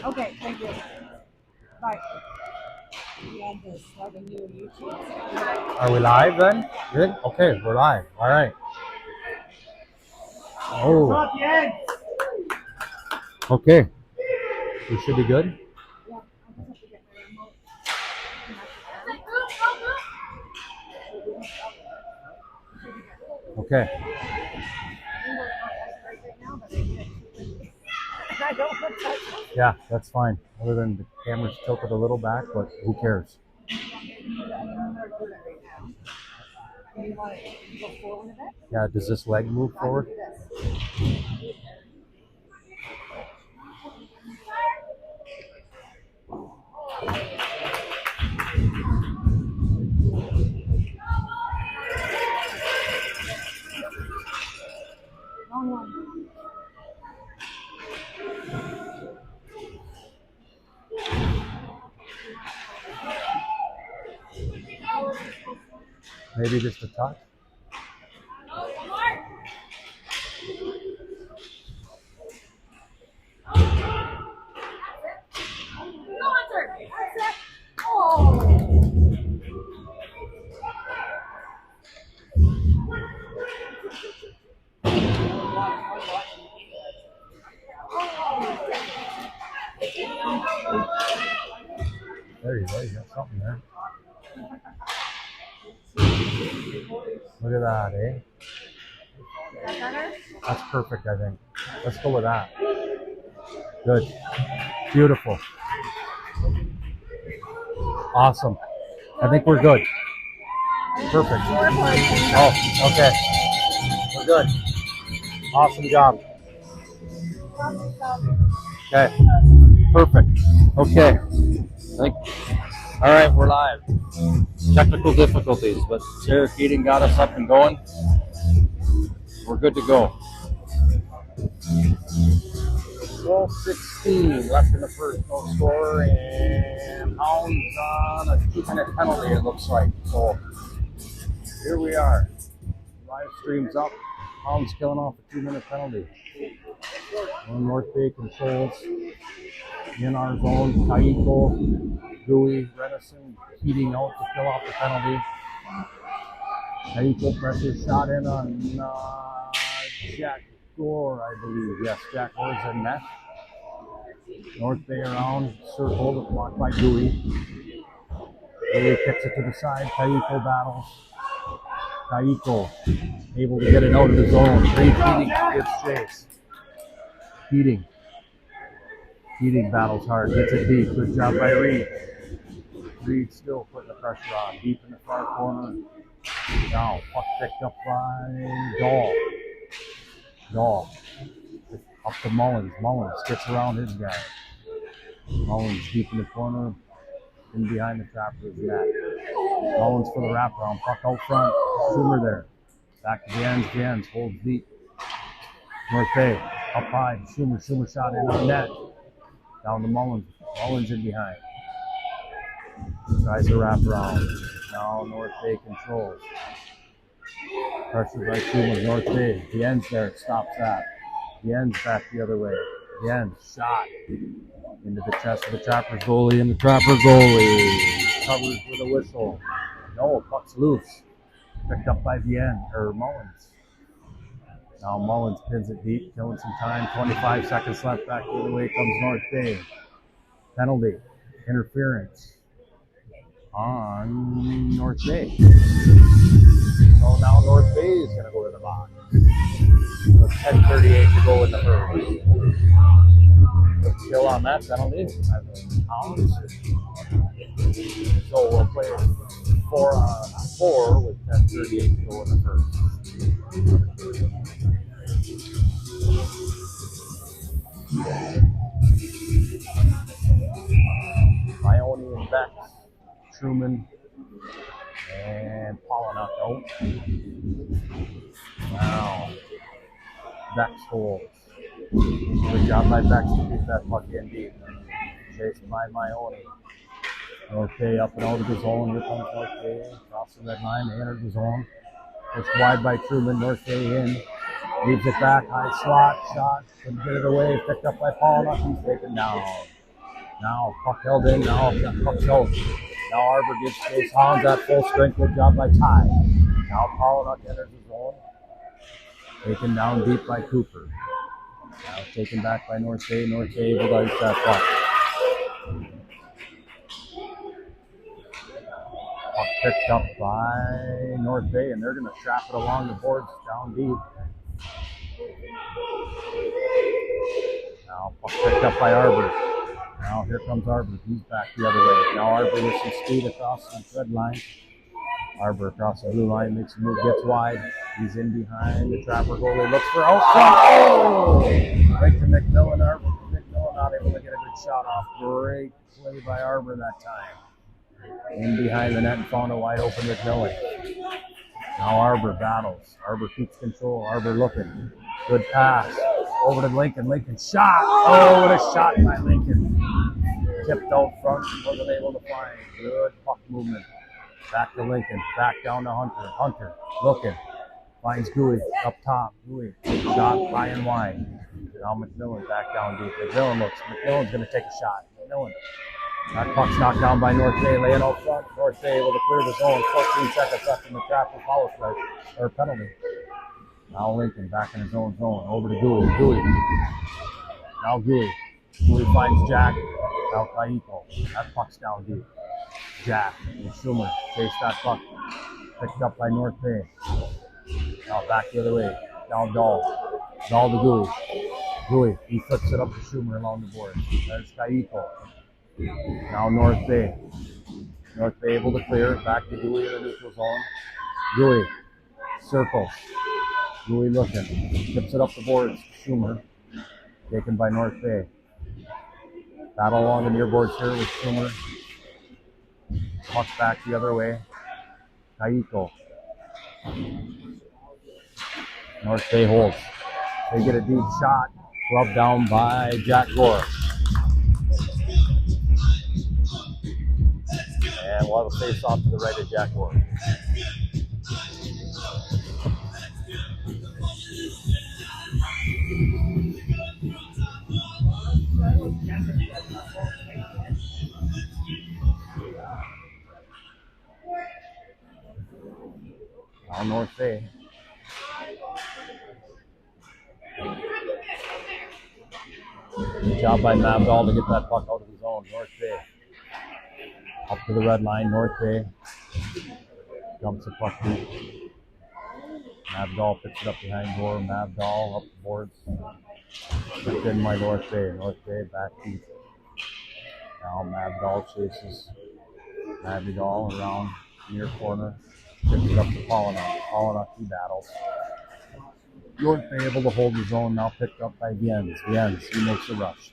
Okay, thank you. Bye. We had this like a new YouTube. Are we live then? Good? Okay, we're live. All right. Oh, okay. We should be good. Yeah, I just have to get my remote. Okay. Windows not as bright right now, but I get it. And I don't want to touch it. Yeah, that's fine. Other than the camera's tilted a little back, but who cares? I don't know where to do that right now. Do you want to go forward a bit? Yeah, does this leg move I can forward? do this. Wrong one. Maybe just a touch? There you go. You got something there. Look at that, eh? Is that better? That's perfect, I think. Let's go with that. Good. Beautiful. Awesome. I think we're good. Perfect. Oh, okay. We're good. Awesome job. Okay. Perfect. Okay. All right, we're live. Technical difficulties, but Sarah Keating got us up and going. We're good to go. 12:16 left in the first, no score, and Hounds on a 2-minute penalty, it looks like. So here we are. Live stream's up. Hounds killing off a 2-minute penalty. On North Bay controls in our zone. Taiko, Dewey, Renison, Keating out to kill off the penalty. Taiko presses shot in on Jack Gore, I believe. Yes, Jack Gore's in net. North Bay around, circle, blocked by Dewey. Dewey kicks it to the side. Taiko battles. Taiko able to get it out of the zone. Ray Keating gives chase. Keating battles hard, gets it deep. Good job by Reed. Reed still putting the pressure on. Deep in the far corner. Now, puck picked up by Dahl. Up to Mullins. Mullins gets around his guy. Mullins deep in the corner. In behind the Trappers net. Mullins for the wraparound. Puck out front. Schumer there. Back to Jans. Holds deep. North Bay. Up high. Schumer shot in on net. Down to Mullins. Mullins in behind. Tries to wrap around. Now North Bay controls. Pressure by Schumer. North Bay. The end's there. Stops that. The end's back the other way. The end. Shot. Into the chest of the Trappers goalie. And the Trapper goalie covers with a whistle. No, puck's loose. Picked up by the end. Or Mullins. Now Mullins pins it deep, killing some time. 25 seconds left. Back the other way comes North Bay. Penalty. Interference on North Bay. So now North Bay is going to go to the box. With 10:38 to go in the first. Still on that penalty. Hounds. So we'll play 4-4 with 10:38 to go in the first. Ione and Beck, Truman, and Pollock out. Now, Beck's holds. Good job by Beck to keep that puck in deep. Chased by Ione. North Bay up and out of the zone. Here comes North Bay. Across the red line. They entered the zone. Pushed wide by Truman. North Bay in. Leaves it back. High slot. Shot. Couldn't get it away. Picked up by Pollock. He's taken down. Now puck held in. Now puck held. Now Arbor gives chase. Hounds at full strength. Good job by Ty. Now Pollock enters the zone. Taken down deep by Cooper. Now taken back by North Bay. North Bay able to ice that puck. Puck picked up by North Bay, and they're going to trap it along the boards down deep. Now puck picked up by Arbor. Now here comes Arbor. He's back the other way. Now Arbor with some speed across the red line. Arbor across the blue line, makes a move, gets wide. He's in behind the trapper goalie, looks for out front. Oh! Right to McMillan. Arbor. McMillan not able to get a good shot off. Great play by Arbor that time. In behind the net and found a wide open McMillan. Now Arbor battles. Arbor keeps control. Arbor looking. Good pass. Over to Lincoln. Lincoln shot. Oh, what a shot by Lincoln. Tipped out front. Wasn't able to find. Good puck movement. Back to Lincoln. Back down to Hunter. Hunter looking. Finds Gooey up top. Gooey. Shot high and wide. Now McMillan back down deep. McMillan looks. McMillan's going to take a shot. McMillan. That puck's knocked down by North Bay. Laying out front. North Bay able to clear the zone. 14 seconds left in the trap for foul strike. Or penalty. Now Lincoln back in his own zone. Over to Gooey. Gooey. Now Gooey. Gooey finds Jack. Now Kaiko. That puck's down deep. Jack and Schumer chase that puck. Picked up by North Bay. Now back the other way. Down Dahl. Dahl to Gooey. Gooey. He flips it up to Schumer along the board. There's Kaiko. Now North Bay. North Bay able to clear. Back to Gooey in the neutral zone. Gooey. Circles. Gooey looking. Tips it up the boards. Schumer. Taken by North Bay. Battle along the near boards here with Schumer. Puck back the other way. Kaiko. North Bay holds. They get a deep shot. Rubbed down by Jack Gore. And we'll have a face off to the right of Jack Gore. Now North Bay. Good job by Mabdahl to get that puck out of his zone. North Bay. Up to the red line. North Bay. Dumps the puck deep. Mabdahl picks it up behind Gore. Mabdahl up the boards. Picked in by North Bay. North Bay back deep. Now Mabdahl chases Mabdahl around near corner. Picks it up to Pollock. Pollock, he battles. North Bay able to hold his own. Now picked up by Viennes. Viennes, he makes a rush.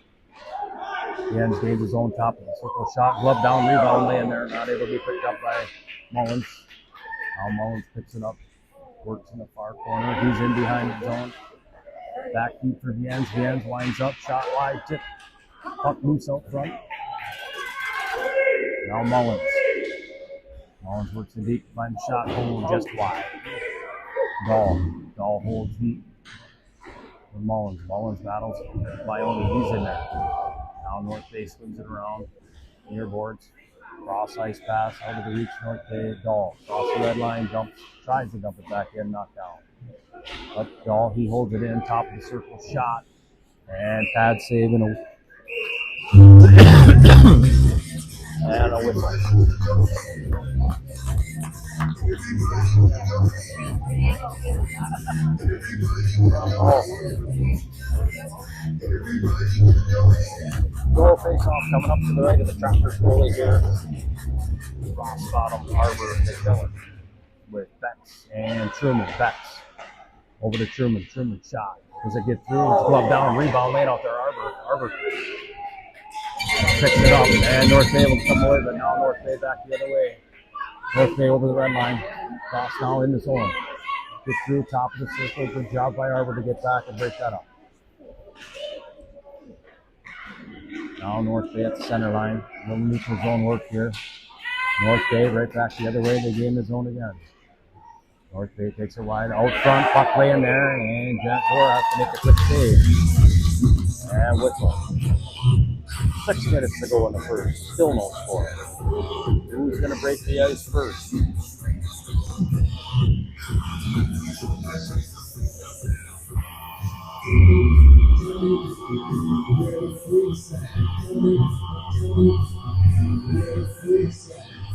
Viennes gains his own top of the circle shot. Glove down, rebound laying there. Not able to be picked up by Mullins. Now Mullins picks it up. Works in the far corner. He's in behind his own. Back deep for Viennes. Viennes winds up. Shot wide. Tip. Puck loose out front. Now Mullins. Mullins works in deep. Finds shot hole just wide. Dahl holds deep for Mullins. Mullins battles Lyoni. He's in there. Now North Bay swings it around. Near boards. Cross ice pass out of the reach. North Bay. Dahl. Cross the red line. Dumps. Tries to dump it back in. Knocked down. But Dahl, he holds it in. Top of the circle shot. And pad save and a and a whistle. Goal face-off coming up to the right of the Trapper's goalie here. Ross bottom, Arbor, and McMillan with Betts and Truman. Betts over to Truman. Truman shot. Does it get through? It's glove down, rebound laid out there. Arbor picks it up, and North Bay able to come away, but now North Bay back the other way. North Bay over the red line. Cross now in the zone. Get through, top of the circle. Good job by Arbor to get back and break that up. Now North Bay at the center line. Little neutral zone work here. North Bay right back the other way. They gain the zone again. North Bay takes it wide. Out front, puck play in there, and Jack Gore has to make a quick save. And whistle. 6 minutes to go in the first. Still no score. Who's going to break the ice first?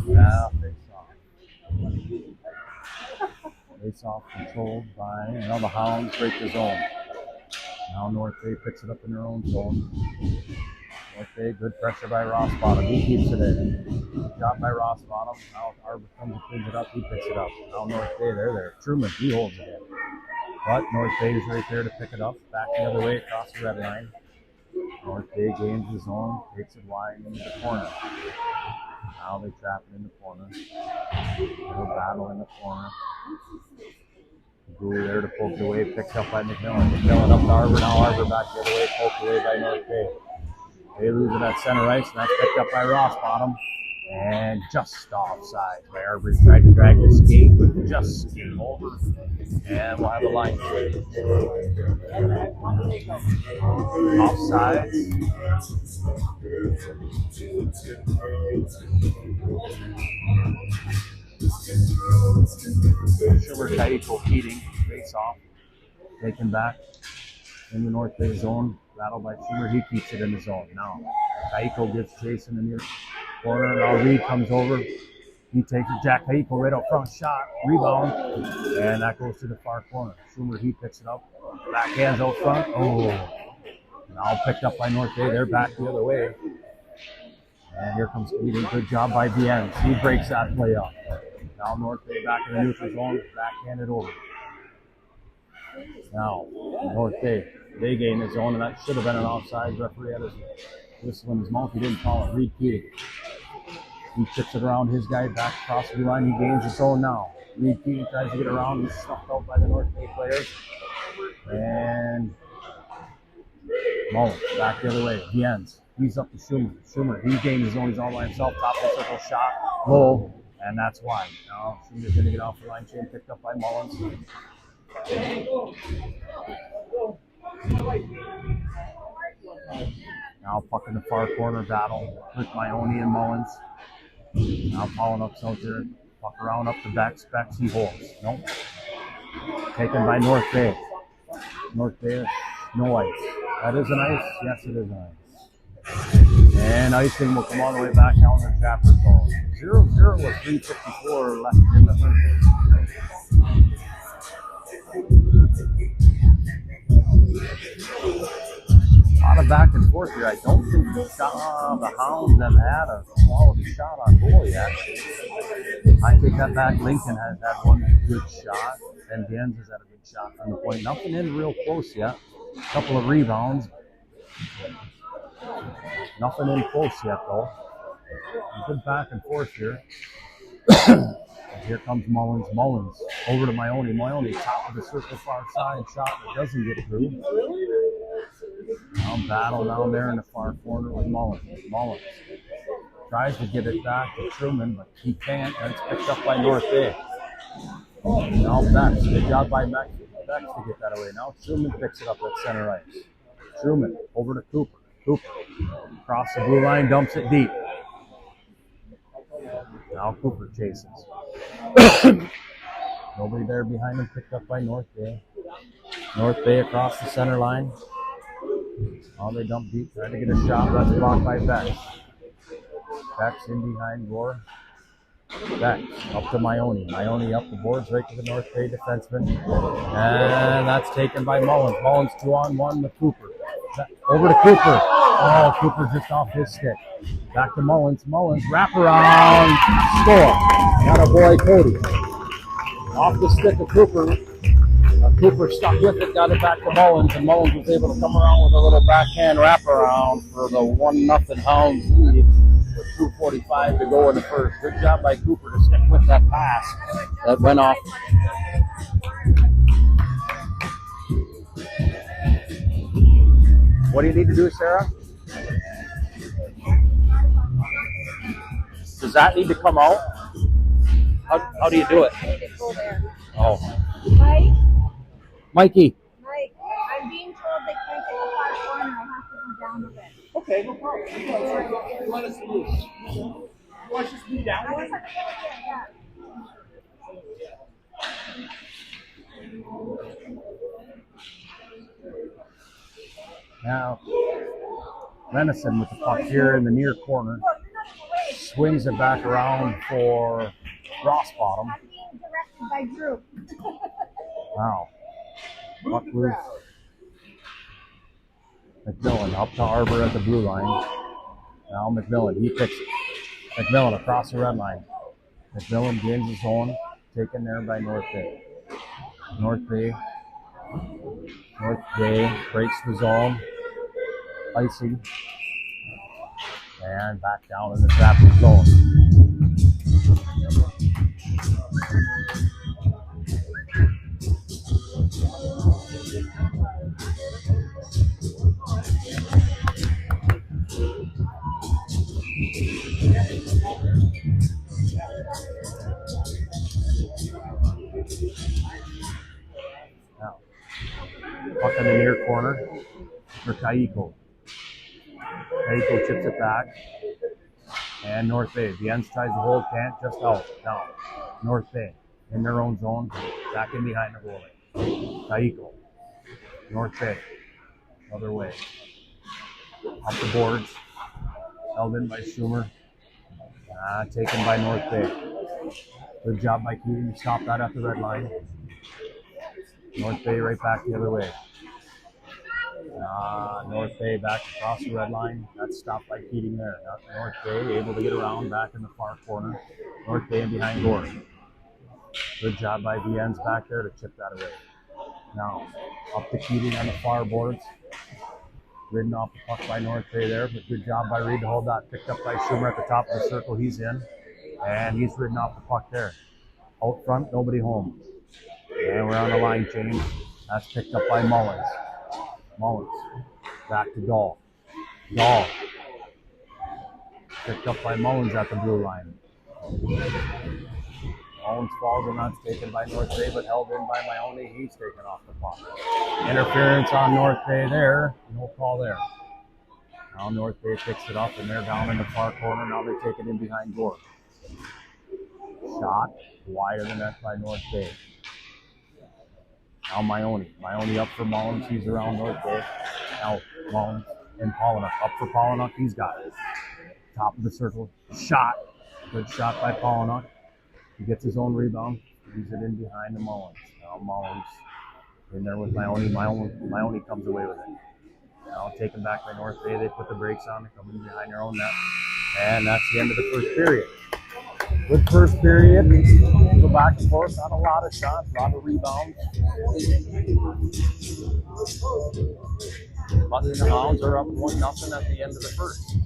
Now face off controlled by, now the Hounds break the zone. Now North Bay picks it up in their own zone. North Bay, good pressure by Ross Bottom. He keeps it in. Good job by Ross Bottom. Now Arbor comes and cleans it up. He picks it up. Now North Bay, they're there. Truman, he holds it in. But North Bay is right there to pick it up. Back the other way across the red line. North Bay gains the zone, takes it wide into the corner. Now they trap it in the corner. Little battle in the corner. Gooley there to poke it away, picked up by McMillan. McMillan up to Arbor, now Arbor back the other way, poked away by North Bay. They lose it at center ice, and that's picked up by Ross Bottom. And just offside by Arbor. Tried to drag his skate, but just skate over. And we'll have a line change. Offside. Sugar Taiko Keating, face off. Taken back in the North Bay zone. Battled by Sugar. He keeps it in the zone. Now, Taiko gives chase in the near corner. Now Reed comes over. He takes it. Jack Taiko right up front. Shot. Rebound. And that goes to the far corner. Schumer, he picks it up. Backhands out front. Oh. Now picked up by North Bay. They're back the other way. And here comes Keating. Good job by Viennes. He breaks that play up. Now North Bay back in the neutral zone. Backhanded over. Now, North Bay. They gain the zone, and that should have been an offside. Referee had his whistle in his mouth. He didn't call it. Reed Keating. He chips it around his guy back across the line. He gains the zone now. Reed Keating tries to get around. He's snuffed out by the North Bay players. And Mullins back the other way. Viennes. He's up to Schumer. Schumer, he gains his zone. He's all by himself. Top of the circle shot. Low. And that's wide. Now Schumer's going to get off the line chain. Picked up by Mullins. Now puck in the far corner battle with Ione and Mullins. Now following up out there. Puck around up to back. Specs, he holds. Nope. Taken by North Bay. North Bay, no ice. That is an ice? Yes, it is an ice. And icing will come all the way back down to the chapter zone. 0-0 with 3:54 left in the first. A lot of back and forth here. I don't think the Hounds have had a quality shot on goal yet. I take that back. Lincoln has had one good shot, and Viennes has had a good shot from the point. Nothing in real close yet. A couple of rebounds. Nothing in close yet, though. Good back and forth here. Here comes Mullins. Mullins over to Ione. Ione, top of the circle, far side shot that doesn't get through. Now battle down there in the far corner with Mullins. Mullins tries to get it back to Truman, but he can't, and it's picked up by North Bay. Now Bex. Good job by Bex to get that away. Now Truman picks it up at center ice. Truman over to Cooper. Cooper across the blue line, dumps it deep. Now Cooper chases. Nobody there behind him, picked up by North Bay. North Bay across the center line. Oh, they dump deep, trying to get a shot. That's blocked by Bex. Bex in behind Gore. Bex up to Ione. Ione up the boards, right to the North Bay defenseman. And that's taken by Mullins. Mullins 2-on-1 with Cooper. Over to Cooper. Oh, Cooper just off his stick. Back to Mullins. Mullins, wrap around, score. Got a boy, Cody. Off the stick of Cooper. Cooper stuck with it, got it back to Mullins, and Mullins was able to come around with a little backhand wraparound for the 1-0 Hounds lead with 2:45 to go in the first. Good job by Cooper to stick with that pass that went off. What do you need to do, Sarah? Does that need to come out? How do you do it? Oh. Mikey. Mike, I'm being told they can't get the far corner. I'll have to go down a bit. Okay, no problem. Let us move. Watch us be that way. Now, Venison with the puck here in the near corner. Swings it back around for Rossbottom. I'm being directed by Drew. Wow. Puck loose. McMillan up to Arbor at the blue line. Now McMillan, he picks it. McMillan across the red line. McMillan gains his own, taken there by North Bay. North Bay breaks the zone. Icing. And back down in the traffic zone. Now, puck in the near corner for Kaiko. Kaiko chips it back. And North Bay. The ends tries to hold, can't, just out. Now, North Bay in their own zone, back in behind the goalie. Kaiko. North Bay. Other way. Up the boards. Held in by Schumer. Taken by North Bay. Good job by Keating to stop that at the red line. North Bay right back the other way. North Bay back across the red line. That's stopped by Keating there. North Bay able to get around back in the far corner. North Bay in behind Gordon. Good job by the ends back there to chip that away. Now, up to Keating on the far boards. Ridden off the puck by North Bay there, but good job by Reed to hold that. Picked up by Schumer at the top of the circle. He's in, and he's ridden off the puck there. Out front, nobody home. And we're on the line change. That's picked up by Mullins. Mullins. Back to Dahl. Dahl. Picked up by Mullins at the blue line. Mullins falls and that's taken by North Bay, but held in by Maione. He's taken off the puck. Interference on North Bay there. No call there. Now North Bay picks it up and they're down in the far corner. Now they take it in behind Gordon. Shot wider than that by North Bay. Now Maione. Maione up for Mullins. He's around North Bay. Now Mullins and Pollock. Up for Pollock. He's got it. Top of the circle. Shot. Good shot by Pollock. He gets his own rebound. Leaves it in behind the Mullins. Now Mullins in there with Maione. Maione comes away with it. Now taken back by North Bay. They put the brakes on. They come in behind their own net. And that's the end of the first period. Good first period. Go back and forth. Not a lot of shots. A lot of rebounds. But the Hounds are up 1-0 at the end of the first.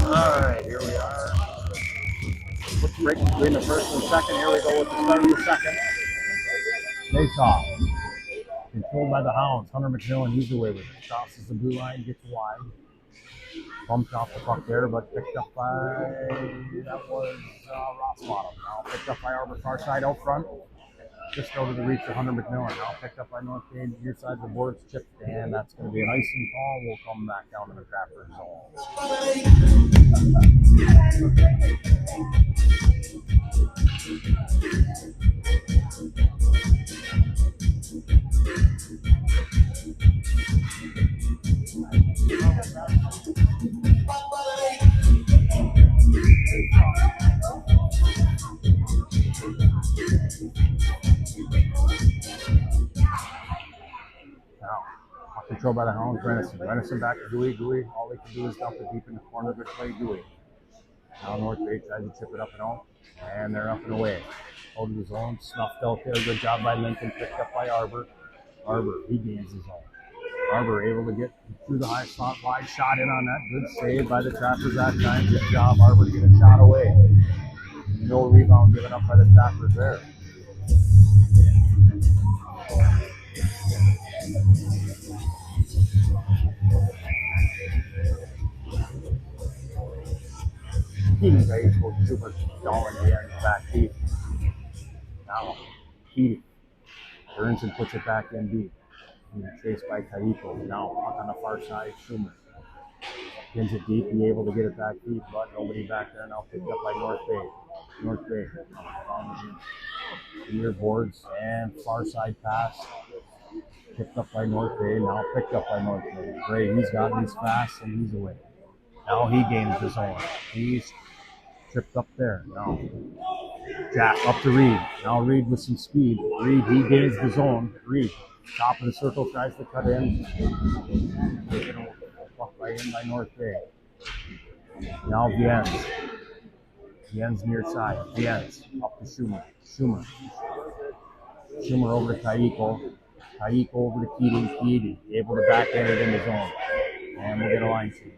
Alright, here we are. Let's break between the first and second. Here we go with the start of the second. Face-off. Controlled by the Hounds. Hunter McMillan, he's away with it. Crosses the blue line, gets wide. Bumped off the puck there, but picked up by, that was Rossbottom. Now picked up by Arbor far side out front. just out of the reach of Hunter McMillan. Now picked up by North Bay, near side of the boards, chipped, and that's going to be an icing call. We'll come back down to the trapper Now, control by the Hounds, Renison. Renison back to Dewey. Dewey, all they can do is dump it deep in the corner. Good play, Dewey. Now North Bay tries to chip it up and out, and they're up and away. Hold the zone, snuffed out there. Good job by Lincoln, picked up by Arbor. Arbor, he gains his zone. Arbor able to get through the high slot, wide shot in on that. Good save by the Trappers that time. Good job, Arbor, to get a shot away. No rebound given up by the Trappers there. Keating guys will super down in the end back deep. Now Keating turns and puts it back in deep. Chased by Taiko. Now puck on the far side, Schumer. Pins it deep, be able to get it back deep, but nobody back there. Now picked up by North Bay. North Bay near boards and far side pass. Picked up by North Bay. Now picked up by North Bay. Gray, he's got it, he's fast, and he's away. Now he gains his own. He's tripped up there. Now Jack up to Reed. Now Reed with some speed. Reed, he gains the zone. Reed, top of the circle, tries to cut in. Taken right in by North Bay. Now Viens. Viens near side. Viens up to Schumer. Schumer over to Taiko. Taiko over to Keating. Keating able to backhand it in the zone. And we'll get a line change.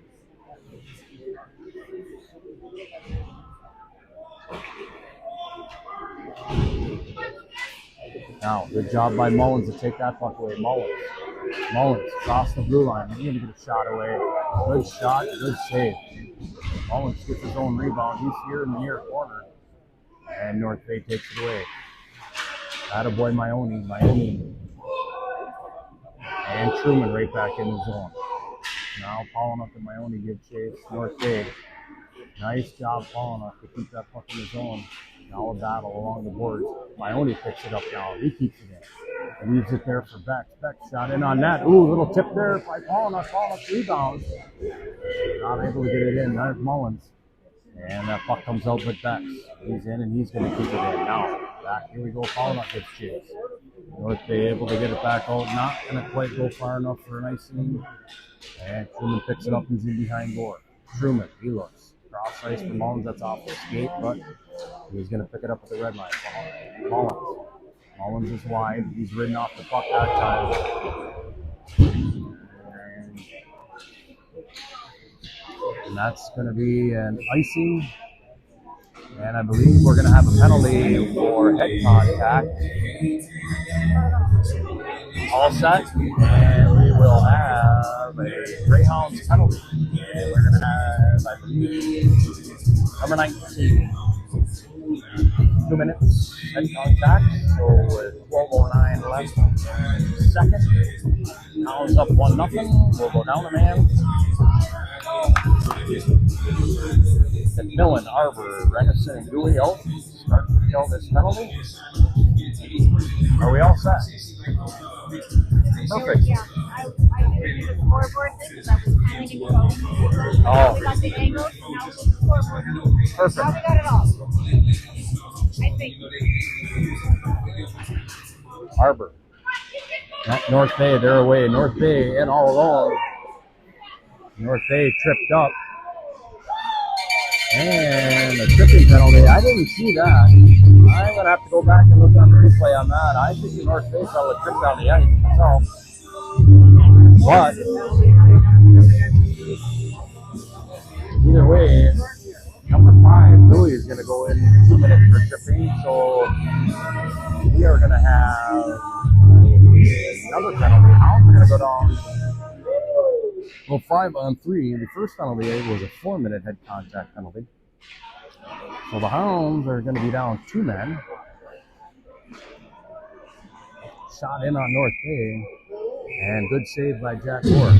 Now, good job by Mullins to take that puck away. Mullins across the blue line. He's going to get a shot away. Good shot, good save. Mullins gets his own rebound. He's here in the near corner. And North Bay takes it away. Attaboy Maione. And Truman right back in the zone. Now Paulinoff and Maione give chase. North Bay. Nice job Paulinoff to keep that puck in the zone. Now a battle along the boards. Maione picks it up now. He keeps it in. Leaves it there for Beck. Beck shot in on that. Ooh, little tip there by Paulinoff. Paulinoff rebounds. Not able to get it in. There's Mullins. And that puck comes out with Beck. He's in and he's going to keep it in. Now, back. Here we go. Paulinoff gets chase. North Bay able to get it back out. Not going to quite go far enough for an icing. And Truman picks it up. He's in behind Gore. Truman, he looks. Cross ice for Mullins. That's off the skate, but he's going to pick it up at the red line. Mullins is wide. He's ridden off the puck that time. And that's going to be an icing. And I believe we're going to have a penalty for head contact. All set. And we will have a Greyhounds penalty. And we're going to have, I believe, number 19. 2 minutes head contact. So with 12:09 left. Second. Hounds up 1-0. We'll go down a man. McMillan, Arbor, Renison, and Dewey out. Start to kill this penalty. Are we all set? Perfect. Yeah, I didn't do the scoreboard thing because I was planning to go. Oh. We got the angles, and now it's the scoreboard. Perfect. Now we got it all. I think. Arbor. North Bay, they're away. North Bay in all alone. North Bay tripped up. And a tripping penalty. I didn't see that. I'm going to have to go back and look at the replay on that. I think the North Bay fella tripped on the ice himself. But either way, number 5, Billy, is going to go in 2 minutes for tripping. So we are going to have another penalty. Hounds are going to go down. Well, 5-on-3. The first penalty was a 4-minute head contact penalty. So the Hounds are going to be down 2 men. shot in on North Bay, and good save by Jack Moore.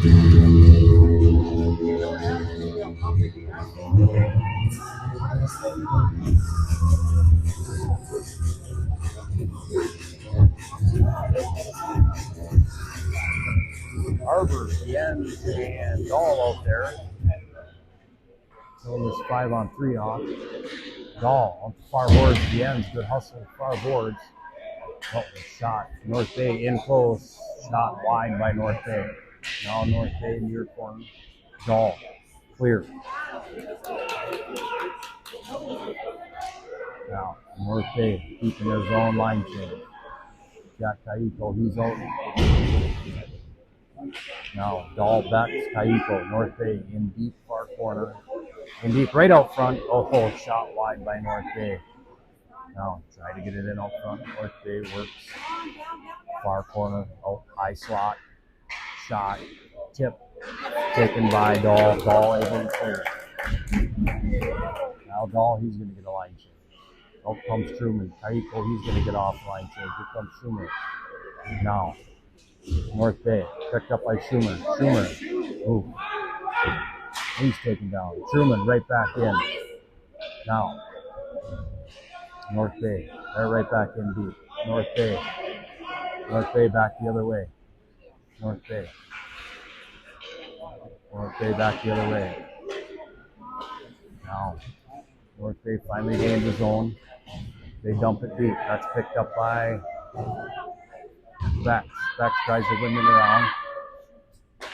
Arbor, Jens, and Dahl out there. So this 5-on-3 off. Dahl on the far boards, Jens, good hustle, far boards. Oh, shot. North Bay in close. Shot wide by North Bay. Now North Bay near corner. Dahl. Clear. Now North Bay keeping their zone line change. Jack Kaiko, he's out. Now Dahl back to Kaiko. North Bay in deep far corner. In deep right out front. Oh, shot wide by North Bay. Now try to get it in out front. North Bay works. Far corner. Oh, high slot. Shot. Tip. Taken by Dahl. Dahl able to clear. Now Dahl, he's going to get a line change. Out comes Truman. Kaiko, he's going to get off line change. Here comes Schumer. Now, North Bay. Picked up by Schumer. Schumer. Ooh. He's taken down. Truman right back in. Now, North Bay. They're right back in deep. North Bay. North Bay back the other way. North Bay. North Bay back the other way. Now, North Bay finally gained the zone. They dump it deep. That's picked up by Bex. Bex tries to win it around.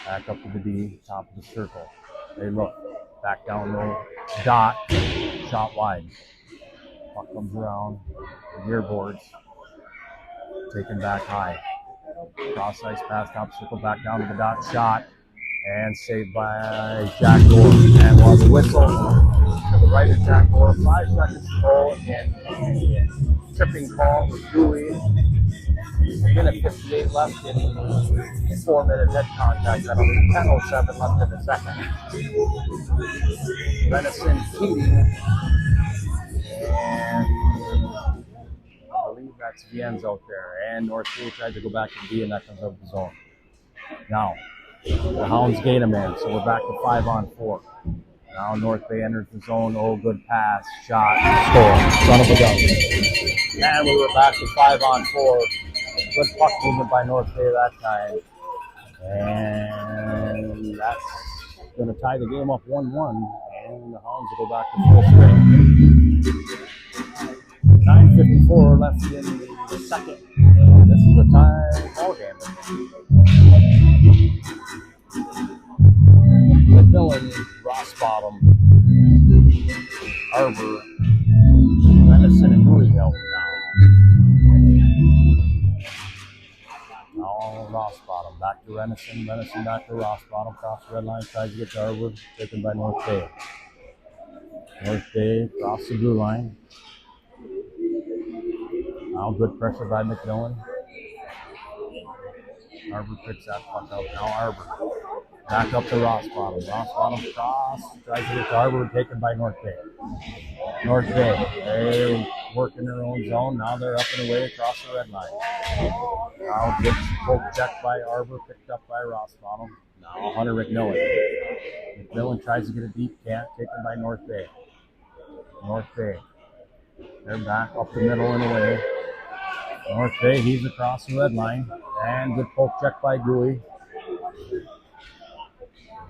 Back up to the D, top of the circle. They look. Back down low. Dot. Shot wide. Puck comes around. The rear boards. Taken back high. Cross ice pass, top circle, back down to the dot. Shot. And saved by Jack Moore. And while the whistle to the right of Jack Moore, 5 seconds to go, and tripping call for Dewey. Minute 58 left in 4-minute head contact penalty. 10:07 left in the second. Venison Keating. And I believe that's Vien's out there. And North Bay tried to go back to D, and that comes out of the zone. Now, the Hounds gain a man, so we're back to 5-on-4. Now North Bay enters the zone. Oh, good pass. Shot. Score. Son of a gun. And we were back to 5-on-4. Good puck movement by North Bay that time. And that's going to tie the game up 1-1. And the Hounds will go back to full strength. 9:54 left in the second. And this is a tie ball game. McMillan, Rossbottom, Arbor, Venison, and Bowie help now Rossbottom, back to Venison back to Rossbottom, across the red line, tries to get to Arbor, taken by North Bay. North Bay across the blue line. Now good pressure by McMillan. Arbor picks that puck out. Now Arbor. Back up to Rossbottom. Rossbottom cross. Tries to get to Arbor, taken by North Bay. North Bay. They work in their own zone. Now they're up and away across the red line. Now good poke check by Arbor, picked up by Rossbottom. Now Hunter McMillan. McMillan tries to get a deep can't, taken by North Bay. North Bay. They're back up the middle and away. North Bay, he's across the red line. And good poke check by Dewey.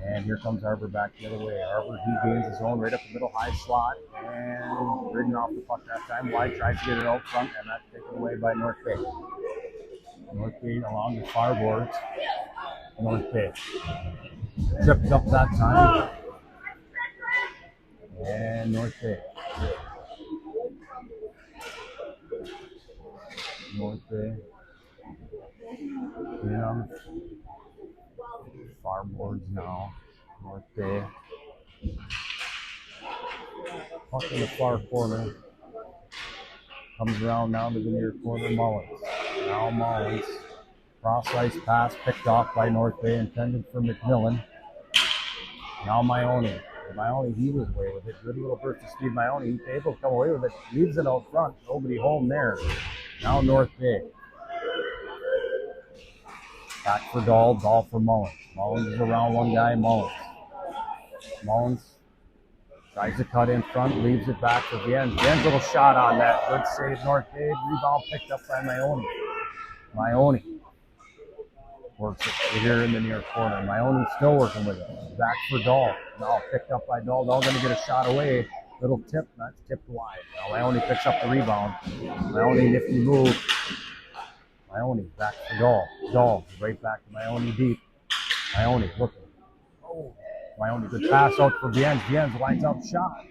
And here comes Arbor back the other way. Arbor, he gains his own right up the middle, high slot. And ridden off the puck that time. Wide tries to get it out front, and that's taken away by North Bay. North Bay along the far boards. North Bay. Tripped up that time. And North Bay. North Bay. Yeah. Far boards now. North Bay. Puck in the far corner. Comes around now to the near corner. Mullins. Now Mullins. Cross ice pass picked off by North Bay, intended for McMillan. Now Maione. Maione, he was away with it. Good little burst of speed. Maione, he's able to come away with it. Leaves it out front. Nobody home there. Now North Bay. Back for Dahl. Dahl for Mullins. Mullins is around one guy. Mullins tries to cut in front, leaves it back for Vien's. Vien's little shot on that. Good save, North Bay. Rebound picked up by Maione. Works it here in the near corner. Maione still working with it. Back for Dahl. Now picked up by Dahl. Dahl going to get a shot away. Little tip. That's tipped wide. Now Maione picks up the rebound. Maione nifty move. Maione back to Dahl. Dahl right back to Maione deep. Maione looking. Oh, Maione good pass out for Vien's. Vien's lines up shot.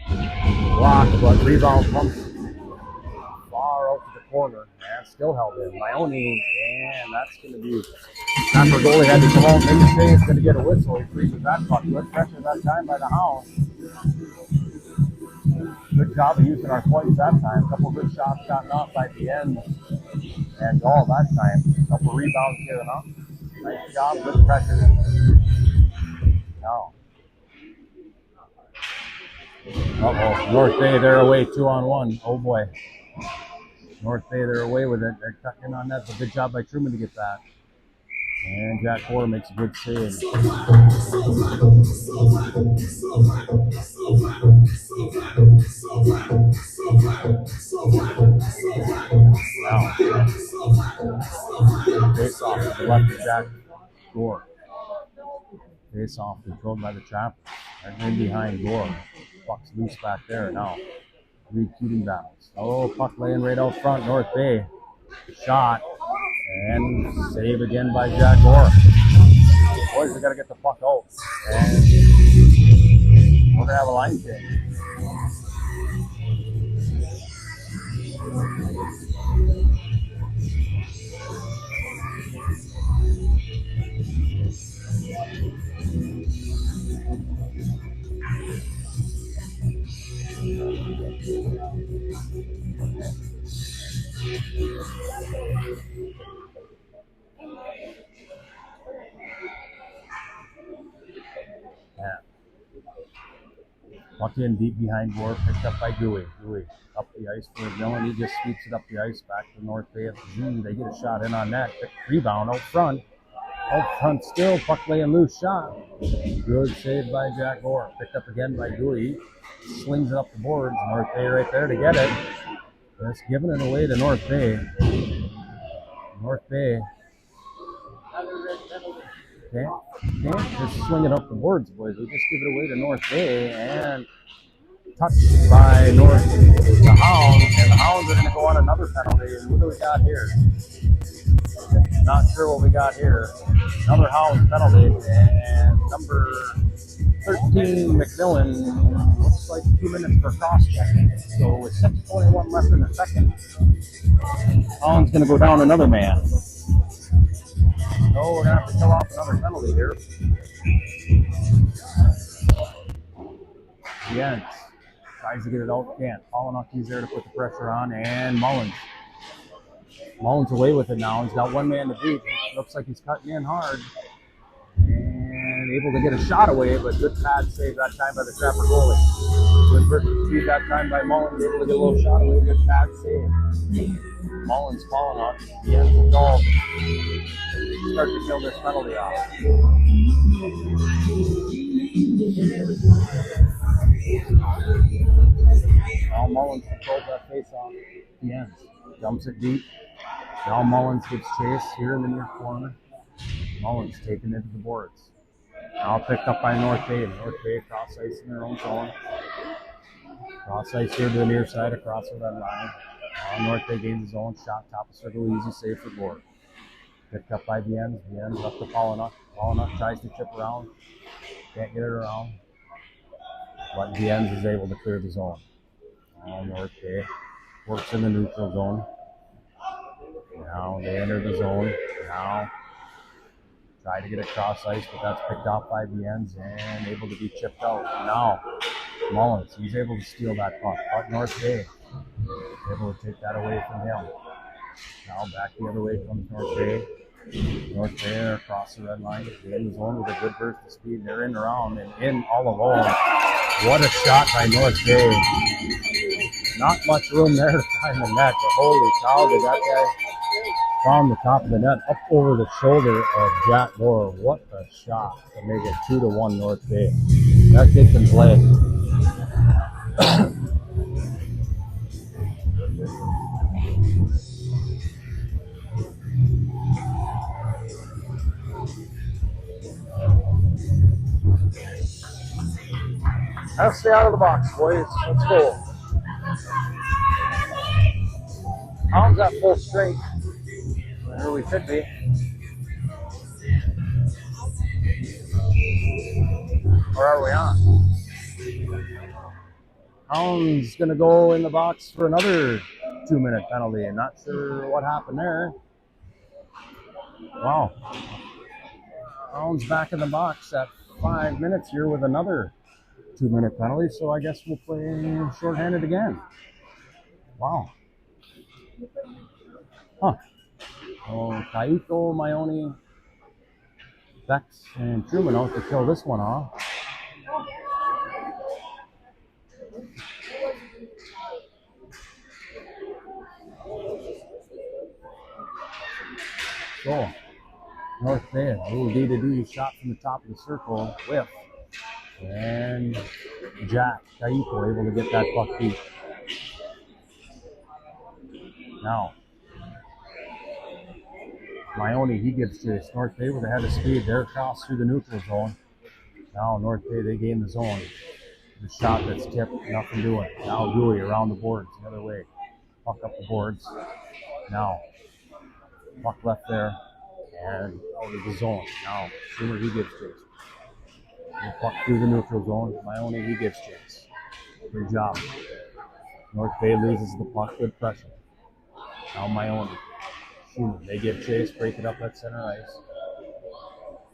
Blocked, but rebound comes far out to the corner. And still held in. Maione, and that's going to be time for goalie had to come out. Maybe Shea is going to get a whistle. He freezes that puck. Good pressure that time by the Hounds. Good job of using our points that time. A couple good shots gotten off by the end. And all that time. A couple rebounds here, huh? Nice job. Good pressure. Now. Uh-oh. North Bay, they're away 2-on-1. Oh boy. North Bay, they're away with it. They're tucking on that. It's a good job by Truman to get that. And Jack Hoare makes a good save. Now, face off to the left of Jack Gore. Face off controlled by the trap. And in behind Gore. Puck's loose back there now. Reed Keating battles. Oh, puck laying right out front. North Bay. Shot. And save again by Jack Gore. Boys, we got to get the puck out. And we're going to have a line change. Puck in deep behind Gore, picked up by Dewey. Dewey up the ice for Dillon. He just sweeps it up the ice back to North Bay at the Z. They get a shot in on that. Quick rebound out front. Out front still. Puck laying loose shot. Good save by Jack Gore. Picked up again by Dewey. Slings it up the boards. North Bay right there to get it. Just giving it away to North Bay. North Bay. Can't just swing it up the boards, boys. We just give it away to North Bay and touched by the Hounds, and the Hounds are going to go on another penalty. And what do we got here? Not sure what we got here. Another Hounds penalty, and number 13 McMillan looks like 2 minutes for cross-check. So with 6:21 left in the second, Hounds going to go down another man. So we're going to have to kill off another penalty here. Jens tries to get it out, can't. Polinoki's there to put the pressure on, and Mullins. Mullins away with it now. He's got one man to beat. Looks like he's cutting in hard. And able to get a shot away, but good pad save that time by the Trapper goalie. Good versus speed that time by Mullins. Able to get a little shot away. Good pad save. Mullins falling on the end of the goal. Start to kill this penalty off. Now Mullins controls that face off. The ends. Dumps it deep. Now Mullins gets chased here in the near corner. Mullins taken into the boards. Now picked up by North Bay. North Bay cross ice in their own zone. Cross ice here to the near side across the red line. Now North Bay gains his own shot. Top of circle, easy save for Gore. Picked up by Viennes. Viennes up to Polinock. Polinock tries to chip around. Can't get it around. But Viennes is able to clear the zone. Now North Bay works in the neutral zone. Now they enter the zone. Now try to get across ice, but that's picked off by Viennes and able to be chipped out. Now Mullins, he's able to steal that puck. But North Bay able to take that away from him. Now back the other way comes North Bay. North Bay across the red line. They in the zone with a good burst of speed. They're in around and in all alone. What a shot by North Bay. Not much room there to find the net, but holy cow, did that guy found the top of the net up over the shoulder of Jack Moore. What a shot to make it 2-1 North Bay. That kid can play. I'll stay out of the box, boys. Let's go. Hounds at full strength. Where we should be. Or are we on? Hounds gonna go in the box for another 2-minute penalty. Not sure what happened there. Wow. Hounds back in the box at 5 minutes here with another 2-minute penalty. So I guess we'll play shorthanded again. Wow. Huh. Oh, Kaito, Maione, Bex, and Truman out to kill this one off. So, North Bay, a little D-to-D shot from the top of the circle, whiff. And Jack, Kaito able to get that puck deep. Now, Maione, he gives chase. North Bay with a head of speed. They're across through the neutral zone. Now North Bay, they gain the zone. The shot that's tipped, nothing doing. Now Dewey around the boards, the other way. Puck up the boards. Now, puck left there. And out of the zone. Now, Schumer, he gives chase. The puck through the neutral zone. Maione, he gives chase. Good job. North Bay loses the puck, good pressure. Now Maione. They give chase, break it up at center ice.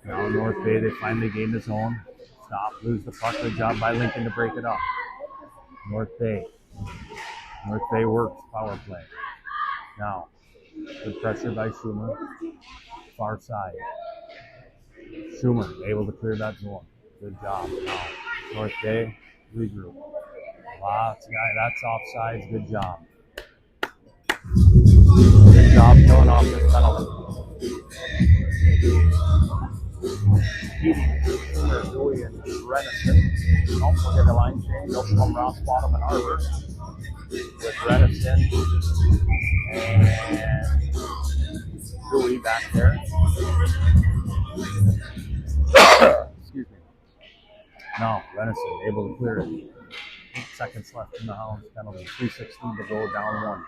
Now North Bay, they finally gain the zone. Stop, lose the puck. Good job by Lincoln to break it up. North Bay. North Bay works, power play. Now, good pressure by Schumer. Far side. Schumer able to clear that zone. Good job. Now, North Bay, regroup. Lots, guy, that's offsides. Good job. Good job killing off this penalty. Dewey and Renison. Don't forget the line change. They'll come Ross Bottom and Arbor with Renison and Dewey back there. Excuse me. No, Renison able to clear it. 8 seconds left in the Hounds penalty. 3:16 to go, down 1.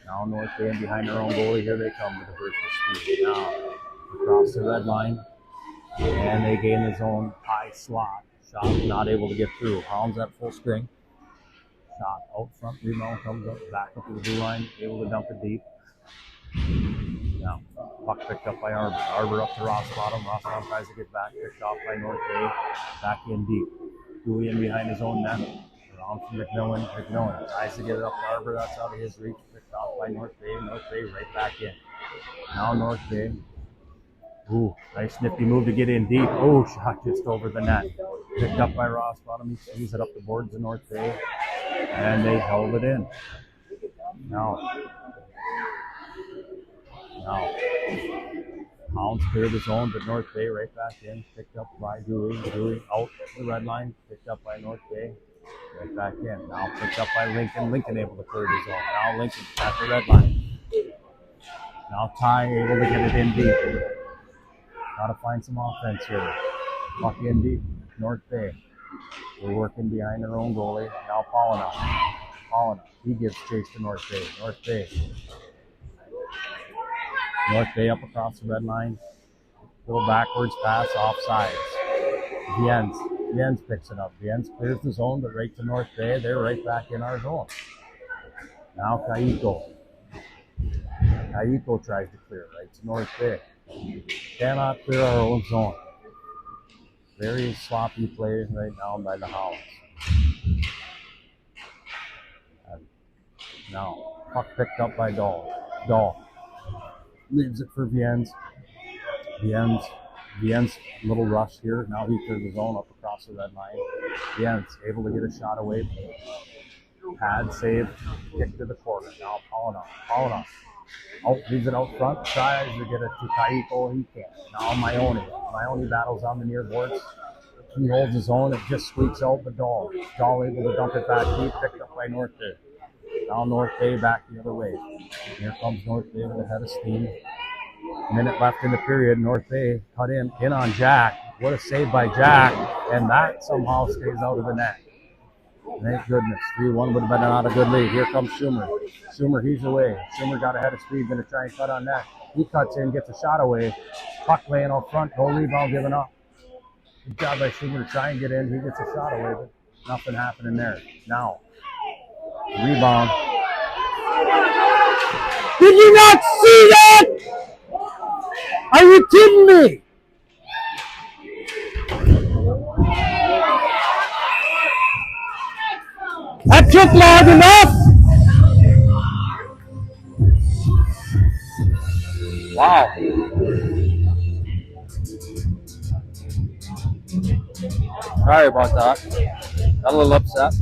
Now North Bay and behind their own goalie. Here they come with the burst of speed. Now across the red line. And they gain the zone high slot. Shot not able to get through. Hounds at full string. Shot out front. Rebound comes up back up to the blue line. Able to dump it deep. Now puck picked up by Arbor. Arbor up to Ross Bottom. Ross Bottom tries to get back. Picked off by North Bay. Back in deep. Dewey in behind his own net. Around from McMillan. McMillan tries to get it up to Arbor. That's out of his reach. Picked off by North Bay. North Bay right back in. Now North Bay. Ooh, nice nifty move to get in deep. Oh, shot just over the net. Picked up by Ross Bottom. He swings it up the boards of North Bay. And they held it in. Now. Hounds clear the zone, but North Bay right back in. Picked up by Dewey. Dewey out the red line. Picked up by North Bay. Right back in. Now picked up by Lincoln. Lincoln able to clear the zone. Now Lincoln at the red line. Now Ty able to get it in deep. Gotta find some offense here. Puck in deep. North Bay. We're working behind their own goalie. Now Paulina. He gives chase to North Bay. North Bay. North Bay up across the red line. Little backwards pass, offsides. Viens picks it up. Viens clears the zone, but right to North Bay. They're right back in our zone. Now Kaito. Kaito tries to clear right to North Bay. Cannot clear our own zone. Very sloppy play right now by the Hounds. And now, puck picked up by Dahl. Dahl leaves it for Viens. Viens, little rush here. Now he cleared the zone up across the red line. Viens able to get a shot away. Pad save, kick to the corner. Now Paulina. Leaves it out front, tries to get it to Kaiko. He can't. Now Maione battles on the near boards. He holds his own. It just squeaks out, but Dahl able to dump it back deep, picked up by North Bay. Now North Bay back the other way. Here comes North Bay with a head of steam. Minute left in the period. North Bay cut in on Jack. What a save by Jack, and that somehow stays out of the net. Thank goodness. 3-1 would have been not a good lead. Here comes Schumer. Schumer, he's away. Schumer got ahead of speed, going to try and cut on net. He cuts in, gets a shot away. Puck laying out front, no rebound given up. Good job by Schumer to try and get in. He gets a shot away, but nothing happening there. Now, rebound. Did you not see that? Are you kidding me? That took long enough. Wow. Sorry about that. Got a little upset.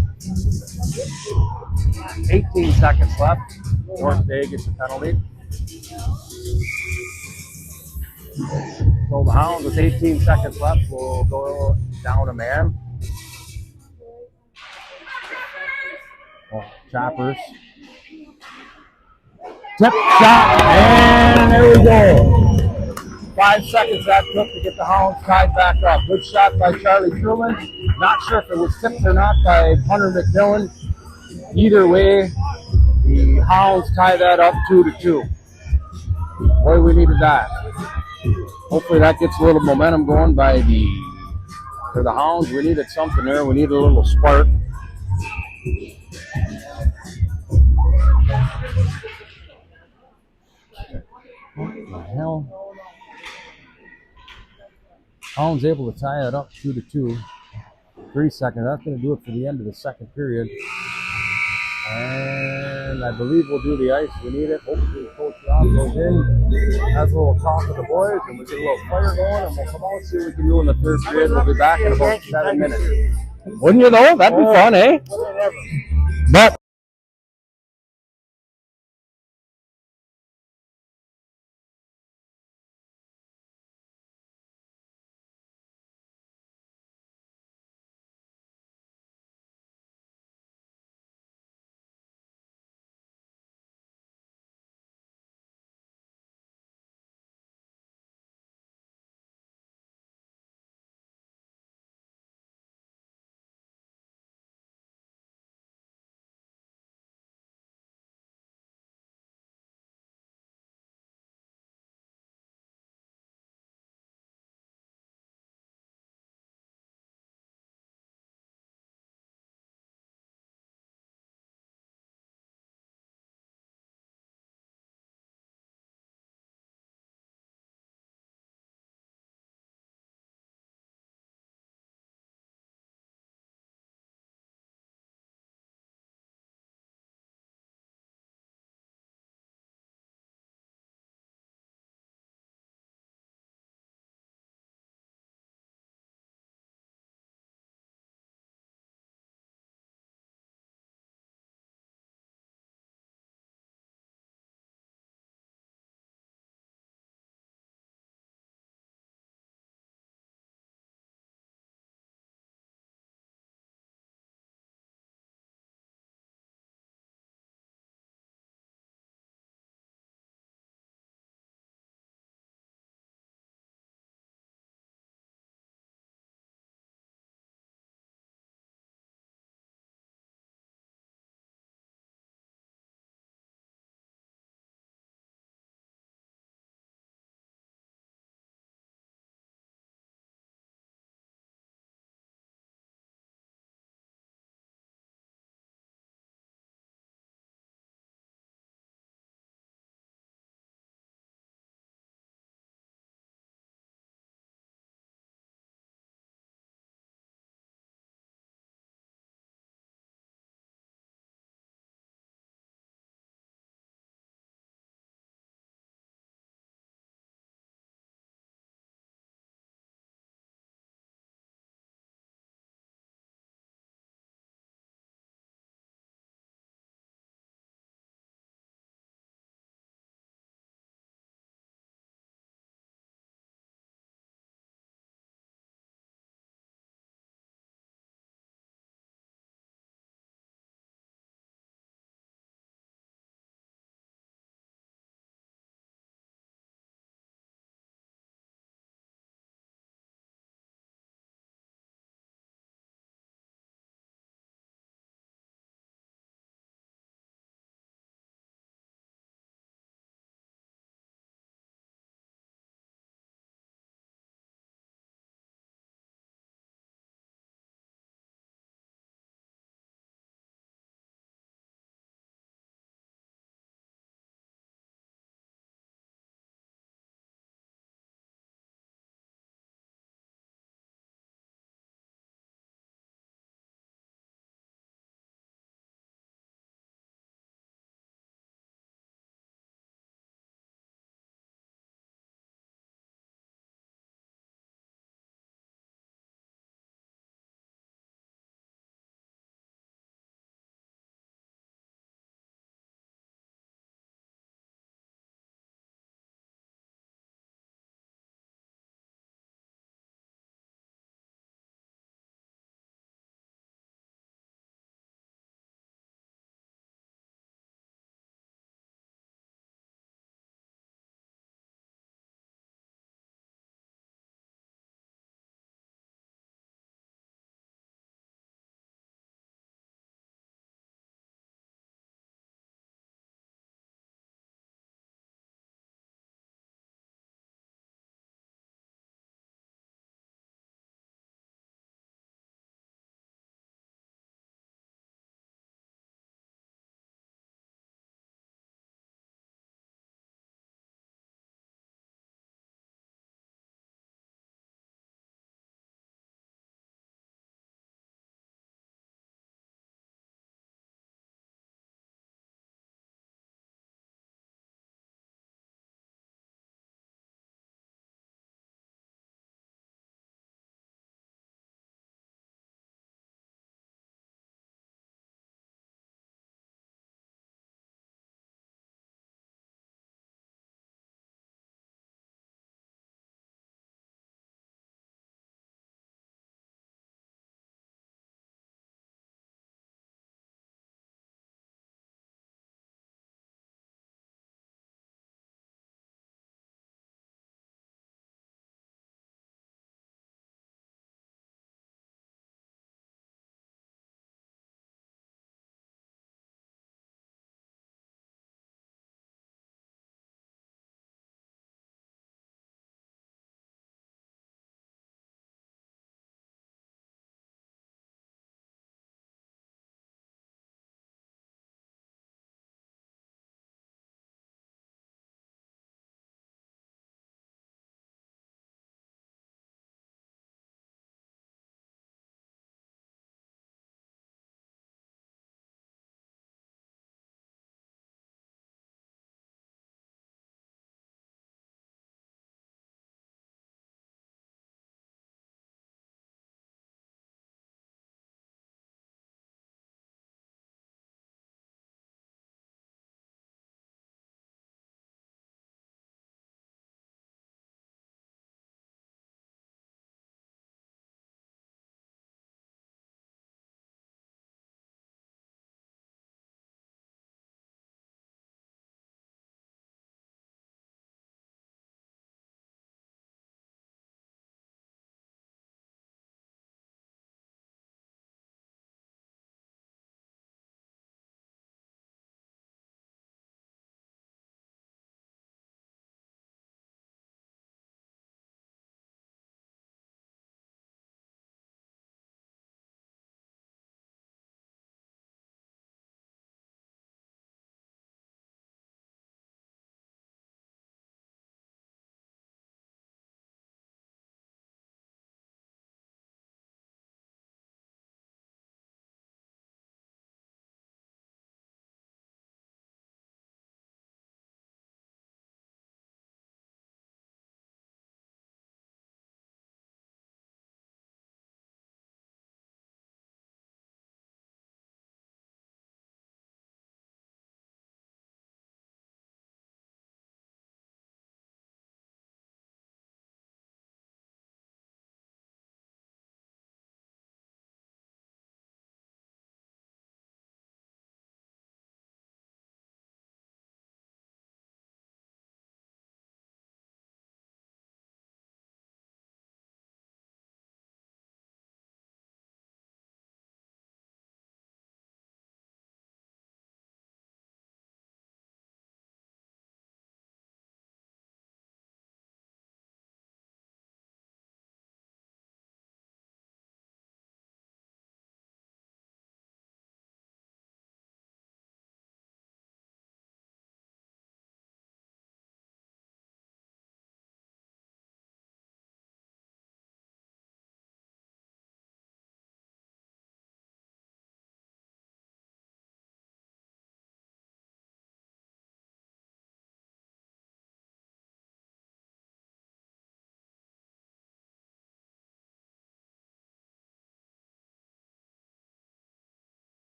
18 seconds left. North Bay gets a penalty. So the Hounds with 18 seconds left will go down a man. Choppers. Tip shot, and there we go. 5 seconds that took to get the Hounds tied back up. Good shot by Charlie Truman. Not sure if it was tipped or not by Hunter McMillan. Either way, the Hounds tie that up 2-2. Boy, we needed that. Hopefully that gets a little momentum going for the Hounds. We needed something there. We needed a little spark. What the hell? Hounds able to tie it up 2-2. 3 seconds. That's going to do it for the end of the second period. And I believe we'll do the ice. We need it. Hopefully Coach Rob goes in, has a little talk with the boys, and we get a little fire going, and we'll come out and see what we can do in the third period. We'll be back in about 7 minutes. Wouldn't you know? That'd be fun, eh? But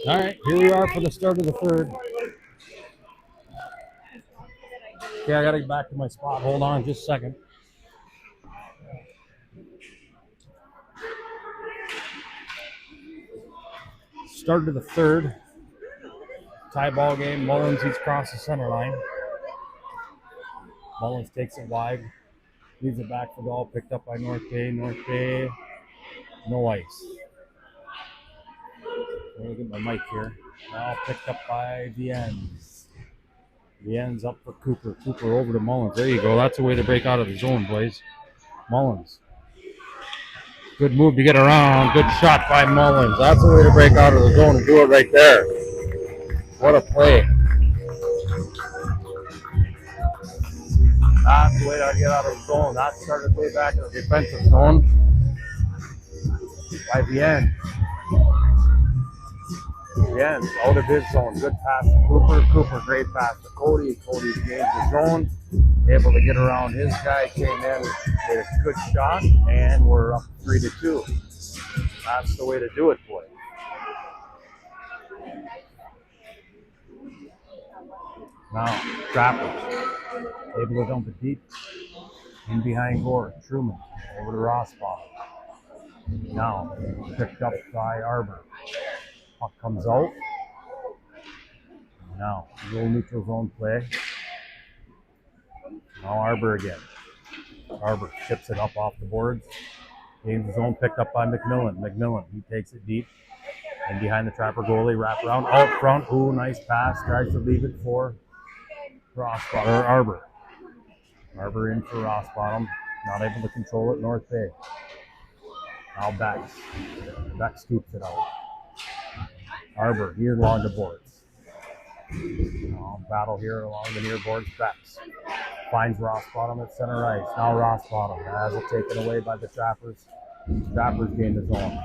All right, here we are for the start of the third. Okay, I got to get back to my spot. Hold on just a second. Start of the third. Tie ball game. Mullins, he's across the center line. Mullins takes it wide. Leaves it back for goal. Picked up by North Bay. North Bay, no ice. Let me get my mic here. Now picked up by Viennes. Viennes up for Cooper. Cooper over to Mullins. There you go. That's a way to break out of the zone, boys. Mullins. Good move to get around. Good shot by Mullins. That's a way to break out of the zone and do it right there. What a play. That's the way to get out of the zone. That started way back in the defensive zone by Viennes. Viennes out of his zone. Good pass to Cooper. Cooper, great pass to Cody. Cody gains the zone. Able to get around his guy. Came in, made a good shot, and we're up 3-2. That's the way to do it, boy. Now, Trappers. Able to dump it deep. In behind Gore. Truman. Over to Rossbaum. Now, picked up by Arbor. Puck comes out. Now, a little neutral zone play. Now Arbor again. Arbor chips it up off the boards. Gains the zone, picked up by McMillan. McMillan, he takes it deep. And behind the Trapper goalie, wrap around, out front. Ooh, nice pass. Tries to leave it for Rossbottom, or Arbor. Arbor in for Rossbottom. Not able to control it, North Bay. Now Bex. Bex scoops it out. Arbor here along the boards. Now battle here along the near boards. Bex finds Rossbottom at center ice. Now Rossbottom has it taken away by the Trappers. Trappers gain the zone.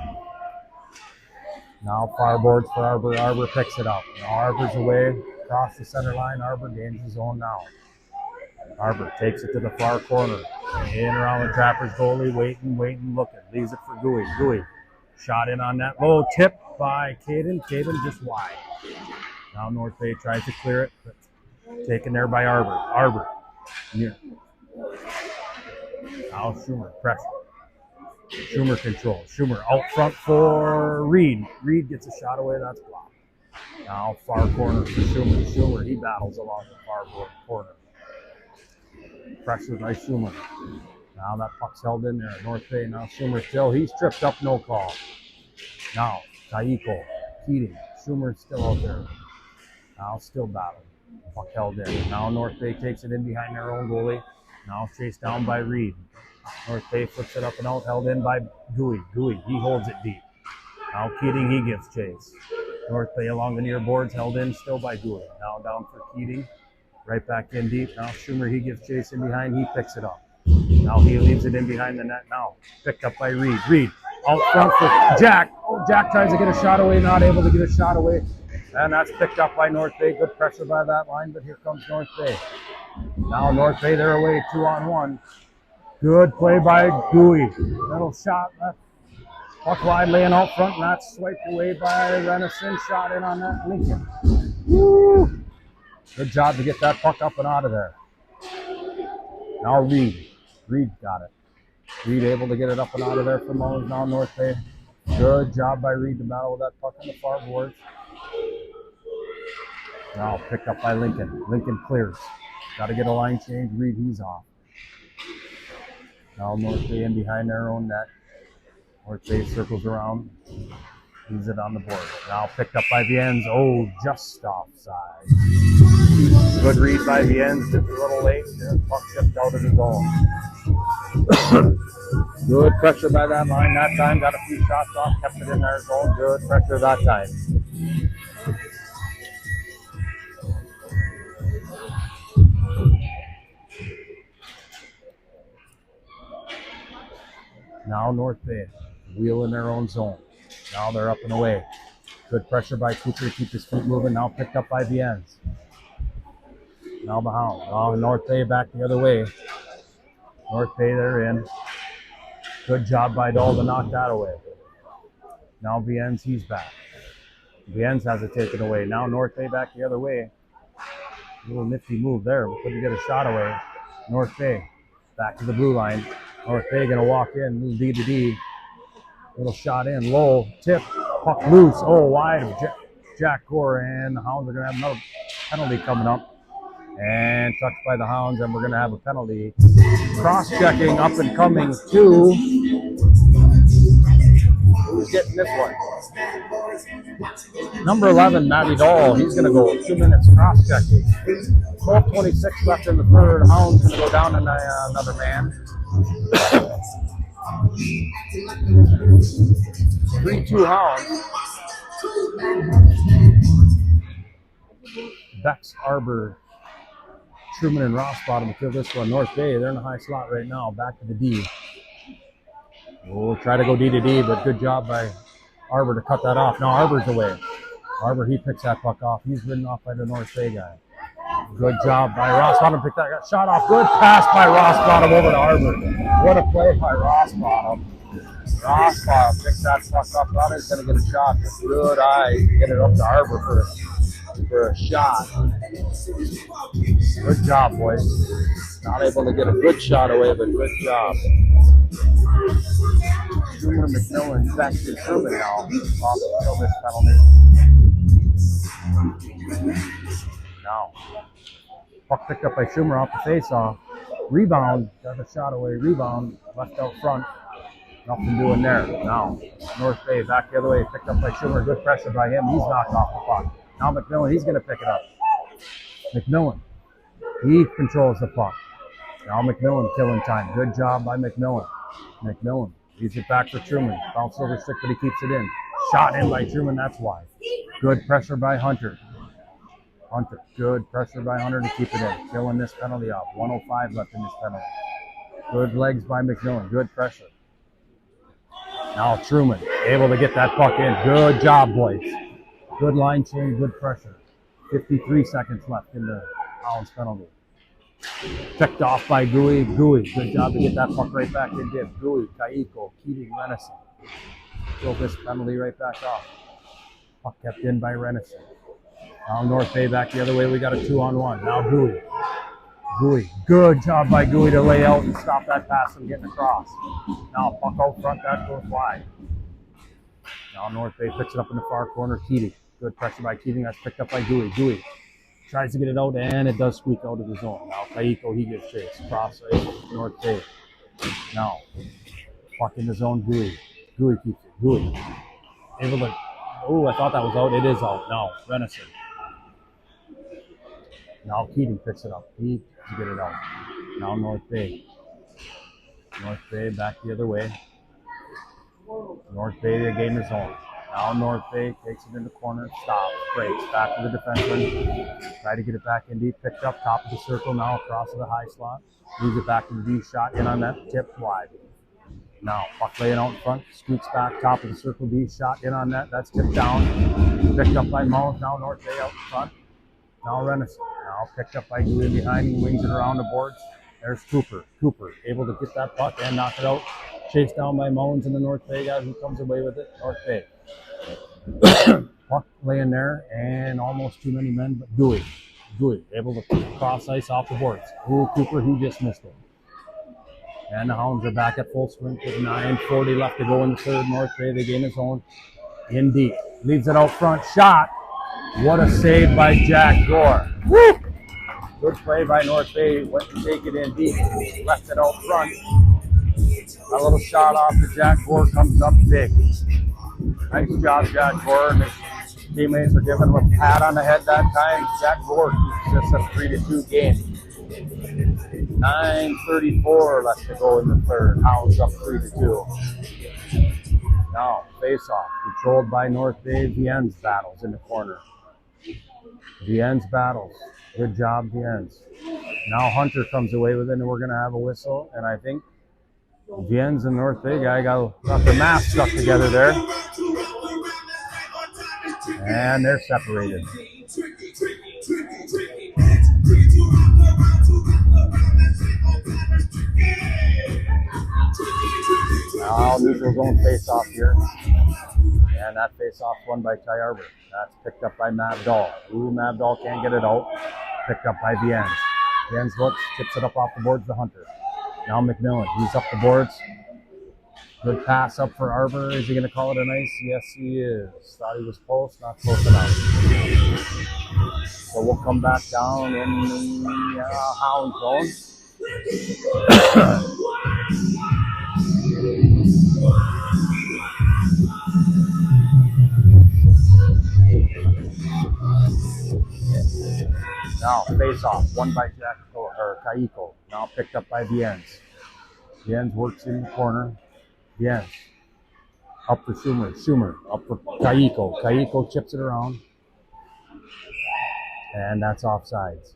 Now far boards for Arbor. Arbor picks it up. Now Arbor's away across the center line. Arbor gains the zone now. Arbor takes it to the far corner. In around the Trappers goalie. Waiting, looking. Leaves it for Gooey. Gooey shot in on that low tip by Caden. Caden just wide. Now North Bay tries to clear it, but taken there by Arbor. Arbor. Near. Now Schumer. Pressure. Schumer control. Schumer out front for Reed. Reed gets a shot away. That's blocked. Now far corner for Schumer. Schumer, he battles along the far corner. Pressure by Schumer. Now that puck's held in there. North Bay. Now Schumer still. He's tripped up. No call. Now Taiko. Keating. Schumer's still out there. Now still battling. Puck held in. Now North Bay takes it in behind their own goalie. Now chased down by Reed. North Bay flips it up and out. Held in by Gooey. Gooey. He holds it deep. Now Keating. He gives chase. North Bay along the near boards. Held in still by Gooey. Now down for Keating. Right back in deep. Now Schumer, he gives chase in behind. He picks it up. Now he leaves it in behind the net now. Picked up by Reed. Reed out front for Jack. Oh, Jack tries to get a shot away. Not able to get a shot away. And that's picked up by North Bay. Good pressure by that line, but here comes North Bay. Now North Bay, they're away 2-on-1. Good play by Gooey. Little shot left. Puck wide laying out front, and that's swiped away by Renison. Shot in on that Lincoln. Woo! Good job to get that puck up and out of there. Now Reed. Reed got it. Reed able to get it up and out of there for Mullins. Now North Bay. Good job by Reed to battle with that puck on the far boards. Now picked up by Lincoln. Lincoln clears. Got to get a line change. Reed, he's off. Now North Bay in behind their own net. North Bay circles around. Leaves it on the board. Now picked up by Viennes. Oh, just offside. Good read by Viennes. Just a little late. Puck just out of the zone. Good pressure by that line that time. Got a few shots off. Kept it in their zone. Good pressure that time. Now North Bay. Wheel in their own zone. Now they're up and away. Good pressure by Cooper to keep his feet moving. Now picked up by Viennes. Now the Hound. Now North Bay back the other way. North Bay, they're in. Good job by Dahl to knock that away. Now Viennes, he's back. Viennes has it taken away. Now North Bay back the other way. A little nifty move there. We couldn't get a shot away. North Bay back to the blue line. North Bay going to walk in. Little D to D. Little shot in. Low. Tip. Puck loose. Oh, wide of Jack Gore. And the Hounds are going to have another penalty coming up. And touched by the Hounds. And we're going to have a penalty. Cross-checking up and coming to... Who's getting this one? Number 11, Matty Dahl. He's going to go 2 minutes cross-checking. 12:26 left in the third. Hound's going to go down to another man. 3-2 Hounds. Bex, Arbor, Truman, and Rossbottom kill this one. North Bay, they're in the high slot right now. Back to the D. We'll try to go D to D, but good job by Arbor to cut that off. Now Arbor's away. Arbor, he picks that puck off. He's ridden off by the North Bay guy. Good job by Rossbottom. Pick that shot off. Good pass by Rossbottom over to Arbor. What a play by Rossbottom. Rossbottom picks that puck up. Thought he was going to get a shot. Good eye. Get it up to Arbor for a shot. Good job, boys. Not able to get a good shot away, but good job. Schumer, McMillan, back to Truman now. Off the kill this penalty. Now, puck picked up by Schumer off the face-off. Rebound, got a shot away. Rebound, left out front. Nothing doing there. Now, North Bay back the other way, picked up by Schumer. Good pressure by him. He's knocked off the puck. Now McMillan, he's going to pick it up. McMillan, he controls the puck. Now McMillan killing time. Good job by McMillan. McMillan leaves it back for Truman. Bounce over stick, but he keeps it in. Shot in by Truman, that's wide. Good pressure by Hunter. Hunter, good pressure by Hunter to keep it in. Killing this penalty off. 1:05 left in this penalty. Good legs by McMillan. Good pressure. Now Truman able to get that puck in. Good job, boys. Good line change, good pressure. 53 seconds left in the Hounds penalty. Picked off by Gooey. Gooey, good job to get that puck right back in. Dip. Gooey, Kaiko, Keating, Renison. Throw this penalty right back off. Puck kept in by Renison. Now North Bay back the other way. We got a 2-on-1. Now Gooey. Gooey, good job by Gooey to lay out and stop that pass from getting across. Now puck out front, that goes wide. Now North Bay picks it up in the far corner. Keating, good pressure by Keating. That's picked up by Gooey. Gooey tries to get it out, and it does squeak out of the zone. Now Kaiko, he gives chase. Cross North Bay. Now, puck in the zone, Gooey. Gooey keeps it. Gooey. Able to, oh, I thought that was out. It is out. Now, Renison. Now Keating picks it up. He to get it out. Now North Bay. North Bay back the other way. North Bay, they gain the zone. Now North Bay takes it in the corner, stops, breaks, back to the defenseman. Try to get it back in deep, picked up, top of the circle, now across to the high slot. Moves it back to the D, shot in on that, tipped wide. Now, puck laying out in front, scoots back, top of the circle, D, shot in on that, that's tipped down. Picked up by Mullins, now North Bay out in front. Now Renison, now picked up by Gooey behind him, wings it around the boards. There's Cooper. Cooper able to get that puck and knock it out. Chased down by Mullins and the North Bay guy who comes away with it. North Bay. Puck laying there and almost too many men, but Gooey able to cross ice off the boards. Ooh, Cooper, he just missed it. And the Hounds are back at full swing with 9:40 left to go in the third. North Bay, they gain his own in deep. Leaves it out front, shot. What a save by Jack Gore. Woo! Good play by North Bay. Went to take it in deep. Left it out front. A little shot off to Jack Gore, comes up big. Nice job, Jack Gore. And his teammates are giving him a pat on the head that time. Jack Gore keeps this a 3-2 game. 9:34 left to go in the third. Hounds up 3-2. Now, face-off. Controlled by North Bay. Viennes battles in the corner. Viennes battles. Good job, Viennes. Now Hunter comes away with it, and we're going to have a whistle. And I think Viennes and North Bay guy got their masks stuck together there. And they're separated. Now neutral zone face off here. And that face off won by Ty Arbor. That's picked up by Mavdal. Ooh, Mavdal can't get it out. Picked up by Viens. Viens looks, tips it up off the boards to Hunter. Now McMillan, he's up the boards. Good pass up for Arbor. Is he going to call it a nice? Yes, he is. Thought he was close, not close enough. So we'll come back down in the Hound zone. Now face off, won by Kaiko. Now picked up by Viens. Viens works in the corner. Viens up for Schumer. Schumer up for Kaiko. Kaiko chips it around. And that's offsides.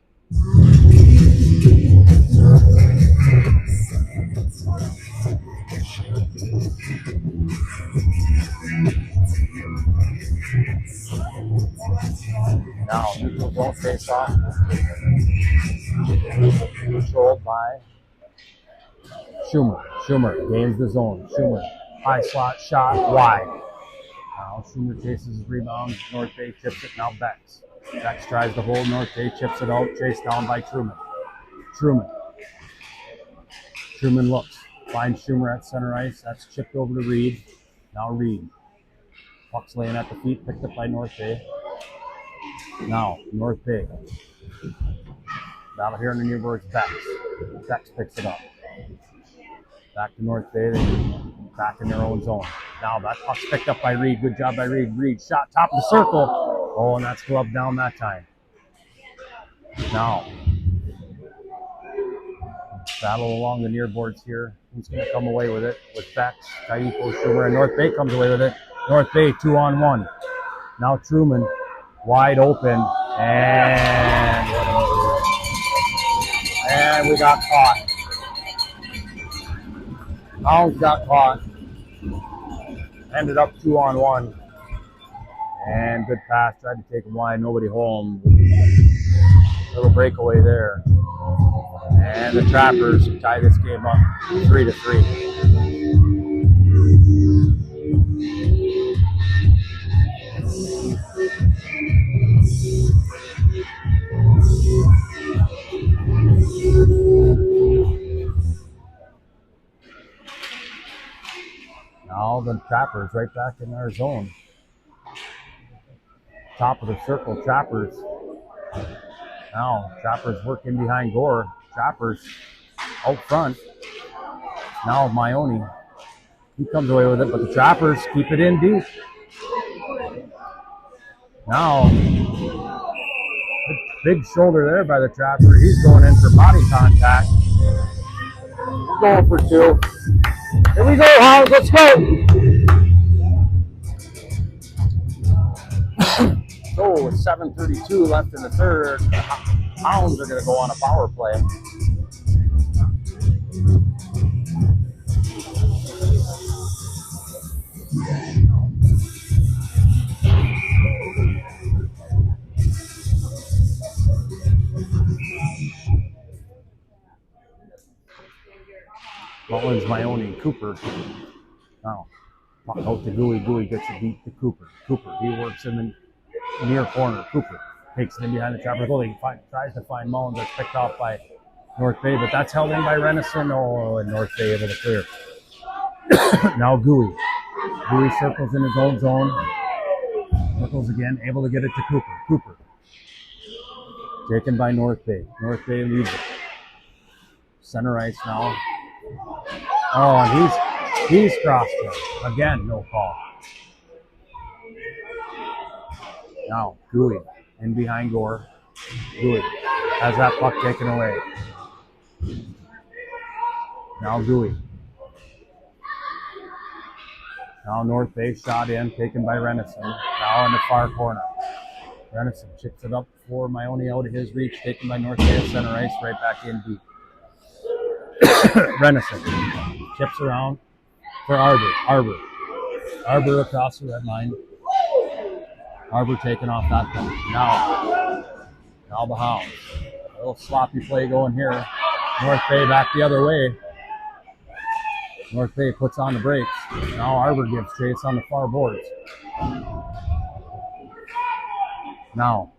Now neutral zone face off. Controlled by Schumer. Schumer gains the zone. Schumer high slot shot wide. Now Schumer chases his rebound. North Bay chips it. Now Bex. Bex tries to hold. North Bay chips it out. Chased down by Truman. Truman looks. Finds Schumer at center ice. That's chipped over to Reed. Now Reed. Puck's laying at the feet. Picked up by North Bay. Now North Bay. Battle here in the near boards. Bex. Bex picks it up. Back to North Bay. They back in their own zone. Now that puck's picked up by Reed. Good job by Reed. Reed shot top of the circle. Oh, and that's gloved down that time. Now battle along the near boards here. Who's going to come away with it? With Bex, Kaiko, Schumer, and North Bay comes away with it. North Bay 2-on-1. Now Truman wide open, and we got caught. Hounds got caught. Ended up 2-on-1. And good pass. Tried to take him wide. Nobody home. Little breakaway there. And the Trappers tie this game up 3-3. Now the Trappers right back in their zone. Top of the circle, Trappers. Now Trappers working behind Gore. Trappers out front. Now Maione. He comes away with it, but the Trappers keep it in deep. Now, big shoulder there by the Trapper. He's going in for body contact. He's going for two. Here we go, Hounds. Let's go. So with 7:32 left in the third, the Hounds are going to go on a power play. Mullins, Maione, Cooper. Now, out to Gooey. Gooey gets it beat to Cooper. Cooper, he works in the near corner. Cooper takes it in behind the Trapper goal. He tries to find Mullins. That's picked off by North Bay, but that's held in by Renison. Oh, and North Bay able to clear. Now Gooey. Gooey circles in his own zone. Circles again, able to get it to Cooper. Cooper. Taken by North Bay. North Bay leaves it. Center ice now. Oh, and he's crossed it. Again, no call. Now, Gooey in behind Gore. Gooey has that puck taken away. Now Gooey. Now North Bay shot in, taken by Renison. Now in the far corner. Renison chips it up for Maione out of his reach, taken by North Bay at center ice, right back in deep. Renison chips around for Arbor. Arbor across the red line. Arbor taking off that thing. Now the Hounds. A little sloppy play going here. North Bay back the other way. North Bay puts on the brakes. Now Arbor gives chase on the far boards. Now,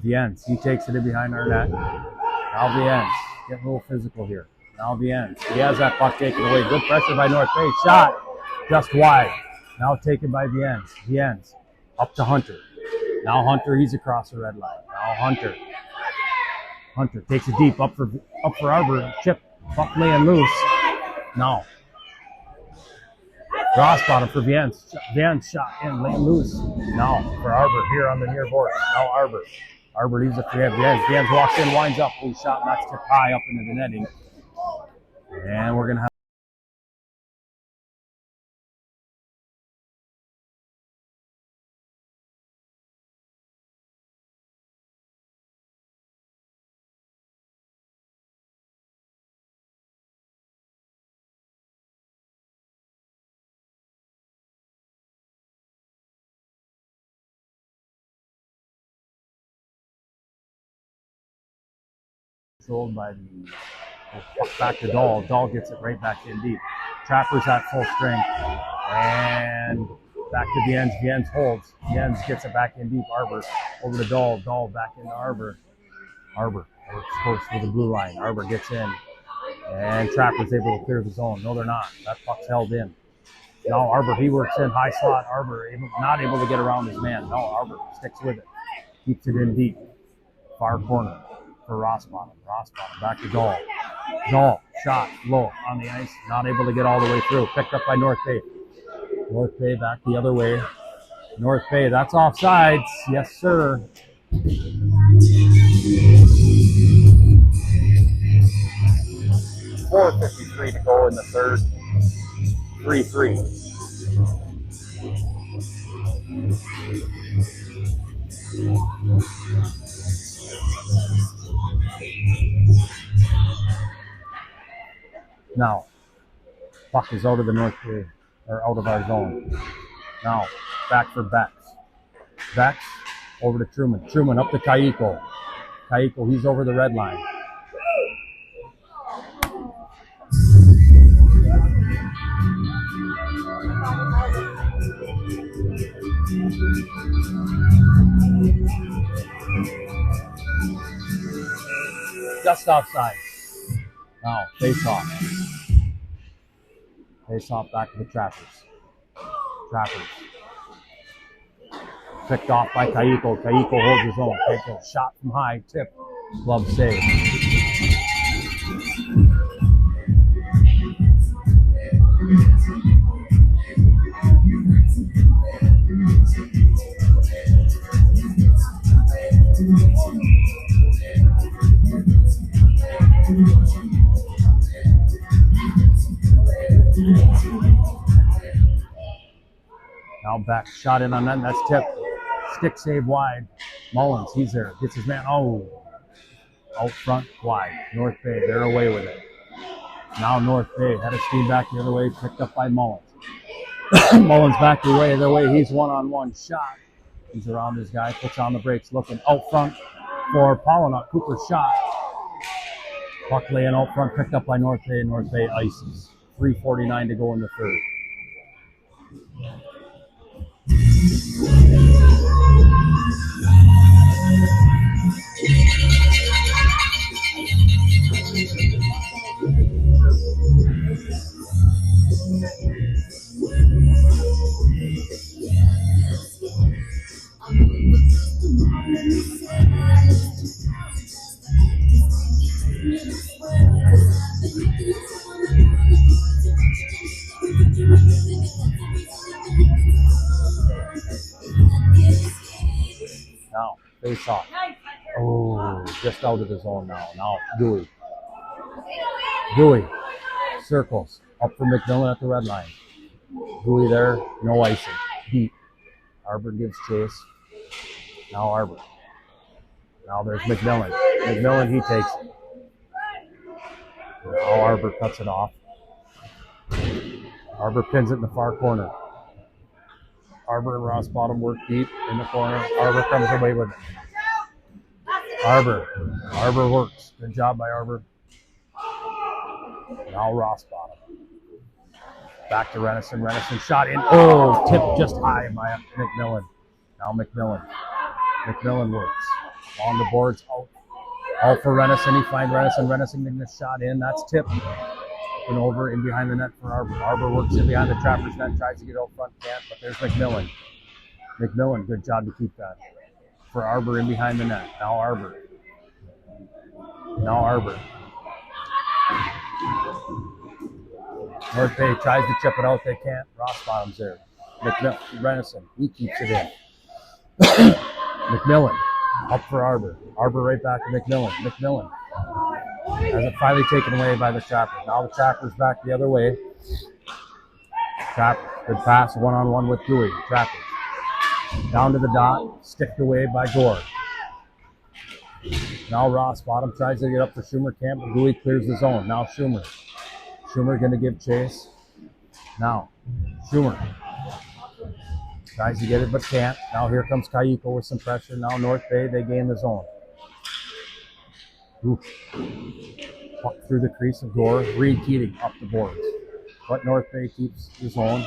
Viens, he takes it in behind our net. Now Viens, getting a little physical here. Now Viens, he has that puck taken away. Good pressure by North Bay. Shot, just wide. Now taken by Viens. Viens, up to Hunter. Now Hunter, he's across the red line. Now Hunter. Hunter takes it deep, up for Arbor. Chip, puck laying loose. Now, cross bottom for Viens. Viens shot in, laying loose. Now for Arbor here on the near board. Now Arbor. Arbor leaves it for Viens. Viens walks in, winds up. Loose shot, and that's tipped high up into the netting. And we're going to have controlled by the back to Dahl. Dahl gets it right back in deep. Trapper's at full strength. And back to Viens. Viens holds. Viens gets it back in deep. Arbor over to Dahl. Dahl back into Arbor. Arbor works first with the blue line. Arbor gets in. And Trapper's able to clear the zone. No, they're not. That puck's held in. Now Arbor, he works in high slot. Arbor not able to get around his man. No, Arbor sticks with it. Keeps it in deep. Far corner for Rossbottom. Rossbottom back to Dahl. Dahl, shot low on the ice. Not able to get all the way through. Picked up by North Bay. North Bay back the other way. North Bay, that's offsides. Yes, sir. 4:53 to go in the third. 3-3. Now, puck is out of the North Bay, or out of our zone. Now, back for Bex. Bex over to Truman. Truman up to Kaiko. Kaiko, he's over the red line. Just offside. Now, face off. Face off back to the Trappers. Trappers. Picked off by Kaiko. Kaiko holds his own. Kaiko shot from high, tip. Glove save. Now back, shot in on that, and that's tipped. Stick save wide. Mullins, he's there, gets his man. Oh, out front, wide. North Bay, they're away with it. Now North Bay had a steam back the other way, picked up by Mullins. Mullins back the way. He's one-on-one shot. He's around his guy, puts on the brakes, looking out front for Pollinut. Cooper's shot. Puck laying out front, picked up by North Bay. North Bay ices. 3:49 to go in the third. Now, face off. Oh, just out of the zone now. Now, Dewey. Dewey circles up for McMillan at the red line. Dewey there, no icing. Deep. Arbor gives chase. Now Arbor. Now there's McMillan. McMillan, he takes it. Now Arbor cuts it off. Arbor pins it in the far corner. Arbor and Rossbottom work deep in the corner. Arbor comes away with it. Arbor works. Good job by Arbor. Now Rossbottom. Back to Renison. Renison shot in. Oh, tipped just high by McMillan. Now McMillan. McMillan works. On the boards, out. Out for Renison. He finds Renison. Renison getting the shot in. That's tipped. And over in behind the net for Arbor. Arbor works in behind the Trappers net. Tries to get out front. Can't, but there's McMillan. McMillan, good job to keep that. For Arbor in behind the net. Now Arbor. Now Arbor. North Bay tries to chip it out. They can't. Rossbottom's there. McMillan. Renison. He keeps it in. McMillan. Up for Arbor. Arbor right back to McMillan. McMillan has it finally taken away by the Trappers. Now the Trappers back the other way. Good pass, one-on-one with Dewey. Trappers. Down to the dot. Sticked away by Gore. Now Rossbottom tries to get up for Schumer. Can't, but Dewey clears the zone. Now Schumer. Schumer going to give chase. Now Schumer. Tries to get it, but can't. Now here comes Kaiko with some pressure. Now North Bay, they gain the zone. Ooh. Puck through the crease of Gore. Reed Keating up the boards. But North Bay keeps the zone.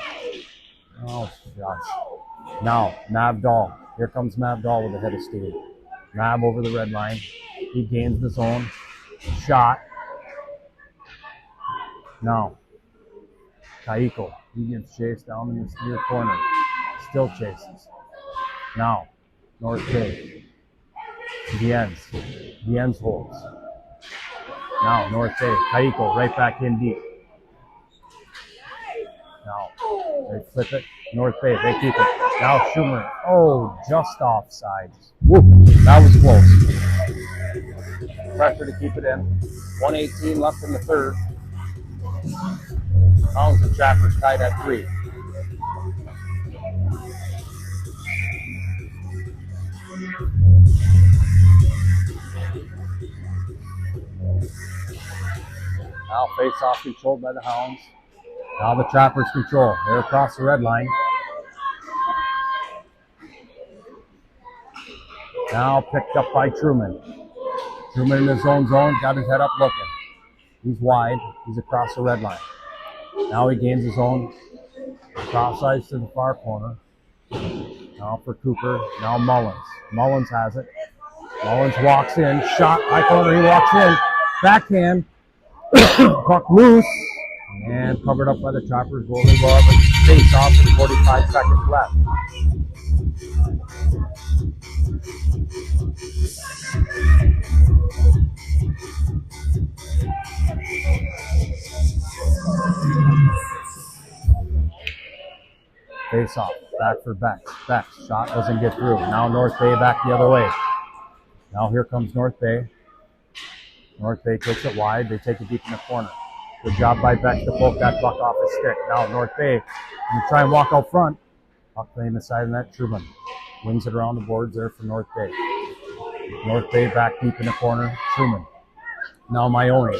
Oh, gosh. Now, Mavdal. Here comes Mavdal with a head of steam. Mav over the red line. He gains the zone. Shot. Now, Kaiko. He gets chased down in this near corner. Still chases. Now, North Bay. Dienz. Dienz holds. Now, North Bay. Kaiko right back in deep. Now, they flip it. North Bay, they keep it. Now, Schumer. Oh, just offside. Whoop, that was close. Pressure to keep it in. 1:18 left in the third. Hounds and Trappers tied at 3. Now face-off controlled by the Hounds. Now the Trappers control. They're across the red line. Now picked up by Truman. Truman in his own zone, got his head up looking. He's wide. He's across the red line. Now he gains his own. Cross ice to the far corner. Now for Cooper. Now Mullins. Mullins has it. Mullins walks in. Shot. High corner. He walks in. Backhand. Puck loose. And covered up by the Trappers. Golden glove and face off with 45 seconds left. Face off. Back for Beck. Beck. Shot doesn't get through. Now North Bay back the other way. Now here comes North Bay. North Bay takes it wide. They take it deep in the corner. Good job by Beck to poke that puck off his stick. Now North Bay going to try and walk out front. Puck playing the side of that. Truman wings it around the boards there for North Bay. North Bay back deep in the corner. Truman. Now Maione.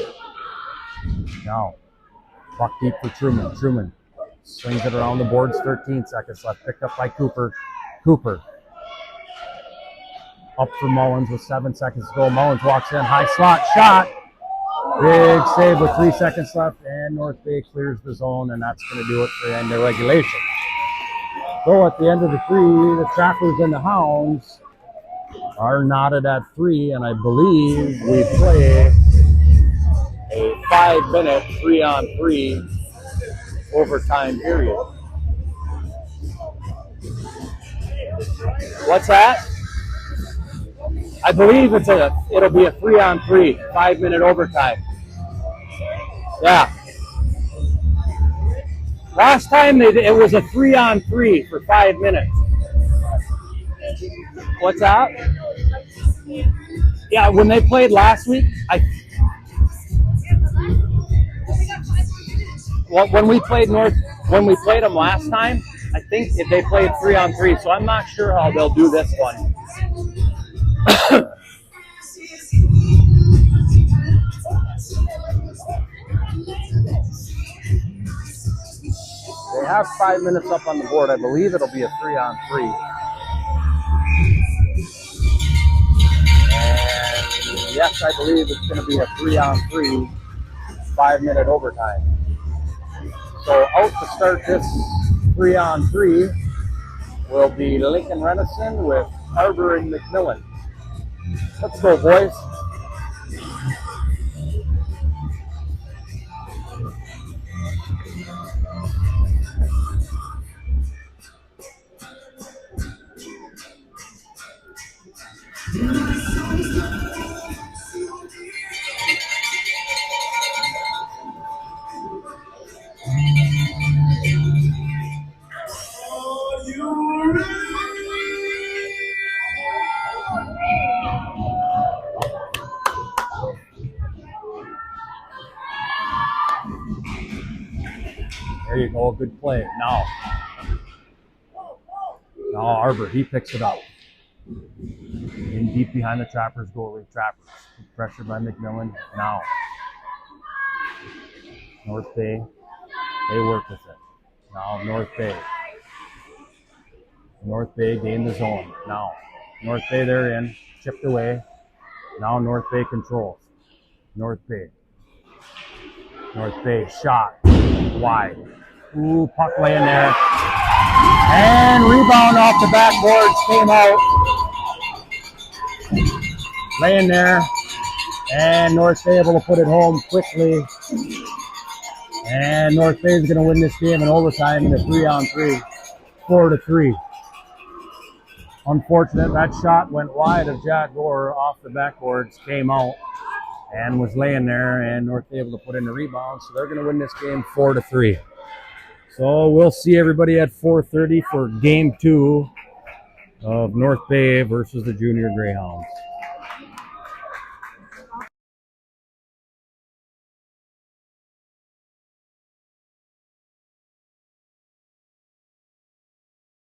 Now puck deep for Truman. Truman swings it around the boards. 13 seconds left. Picked up by Cooper. Cooper. Up for Mullins with 7 seconds to go. Mullins walks in. High slot. Shot. Big save with 3 seconds left. And North Bay clears the zone. And that's going to do it for the end of regulation. So at the end of the 3, the Trappers and the Hounds are knotted at 3. And I believe we play a 5-minute 3-on-3 overtime period. What's that? I believe it'll be a 3-on-3, 5-minute overtime. Yeah. Last time it was a 3-on-3 for 5 minutes. What's that? Yeah, when they played last week, when we played them last time, I think they played 3-on-3, so I'm not sure how they'll do this one. They have 5 minutes up on the board. I believe it'll be a 3-on-3. And yes, I believe it's going to be a 3-on-3, 5-minute overtime. So out to start this 3-on-3 will be Lincoln Renison with Arbor and McMillan. Let's go, boys. There you go, good play. Now Arbor, he picks it up. In deep behind the Trappers goalie. Trappers, pressure by McMillan. Now North Bay, they work with it. Now North Bay gain the zone. Now North Bay, they're in, chipped away. Now North Bay controls. North Bay shot wide. Ooh, puck laying there. And rebound off the backboards, came out. Laying there. And North Bay able to put it home quickly. And North Bay is going to win this game in overtime in a 3-on-3, 4-3. Unfortunate, that shot went wide of Jack Gore off the backboards, came out, and was laying there, and North Bay able to put in the rebound. So they're going to win this game 4-3. So we'll see everybody at 4:30 for game 2 of North Bay versus the Junior Greyhounds.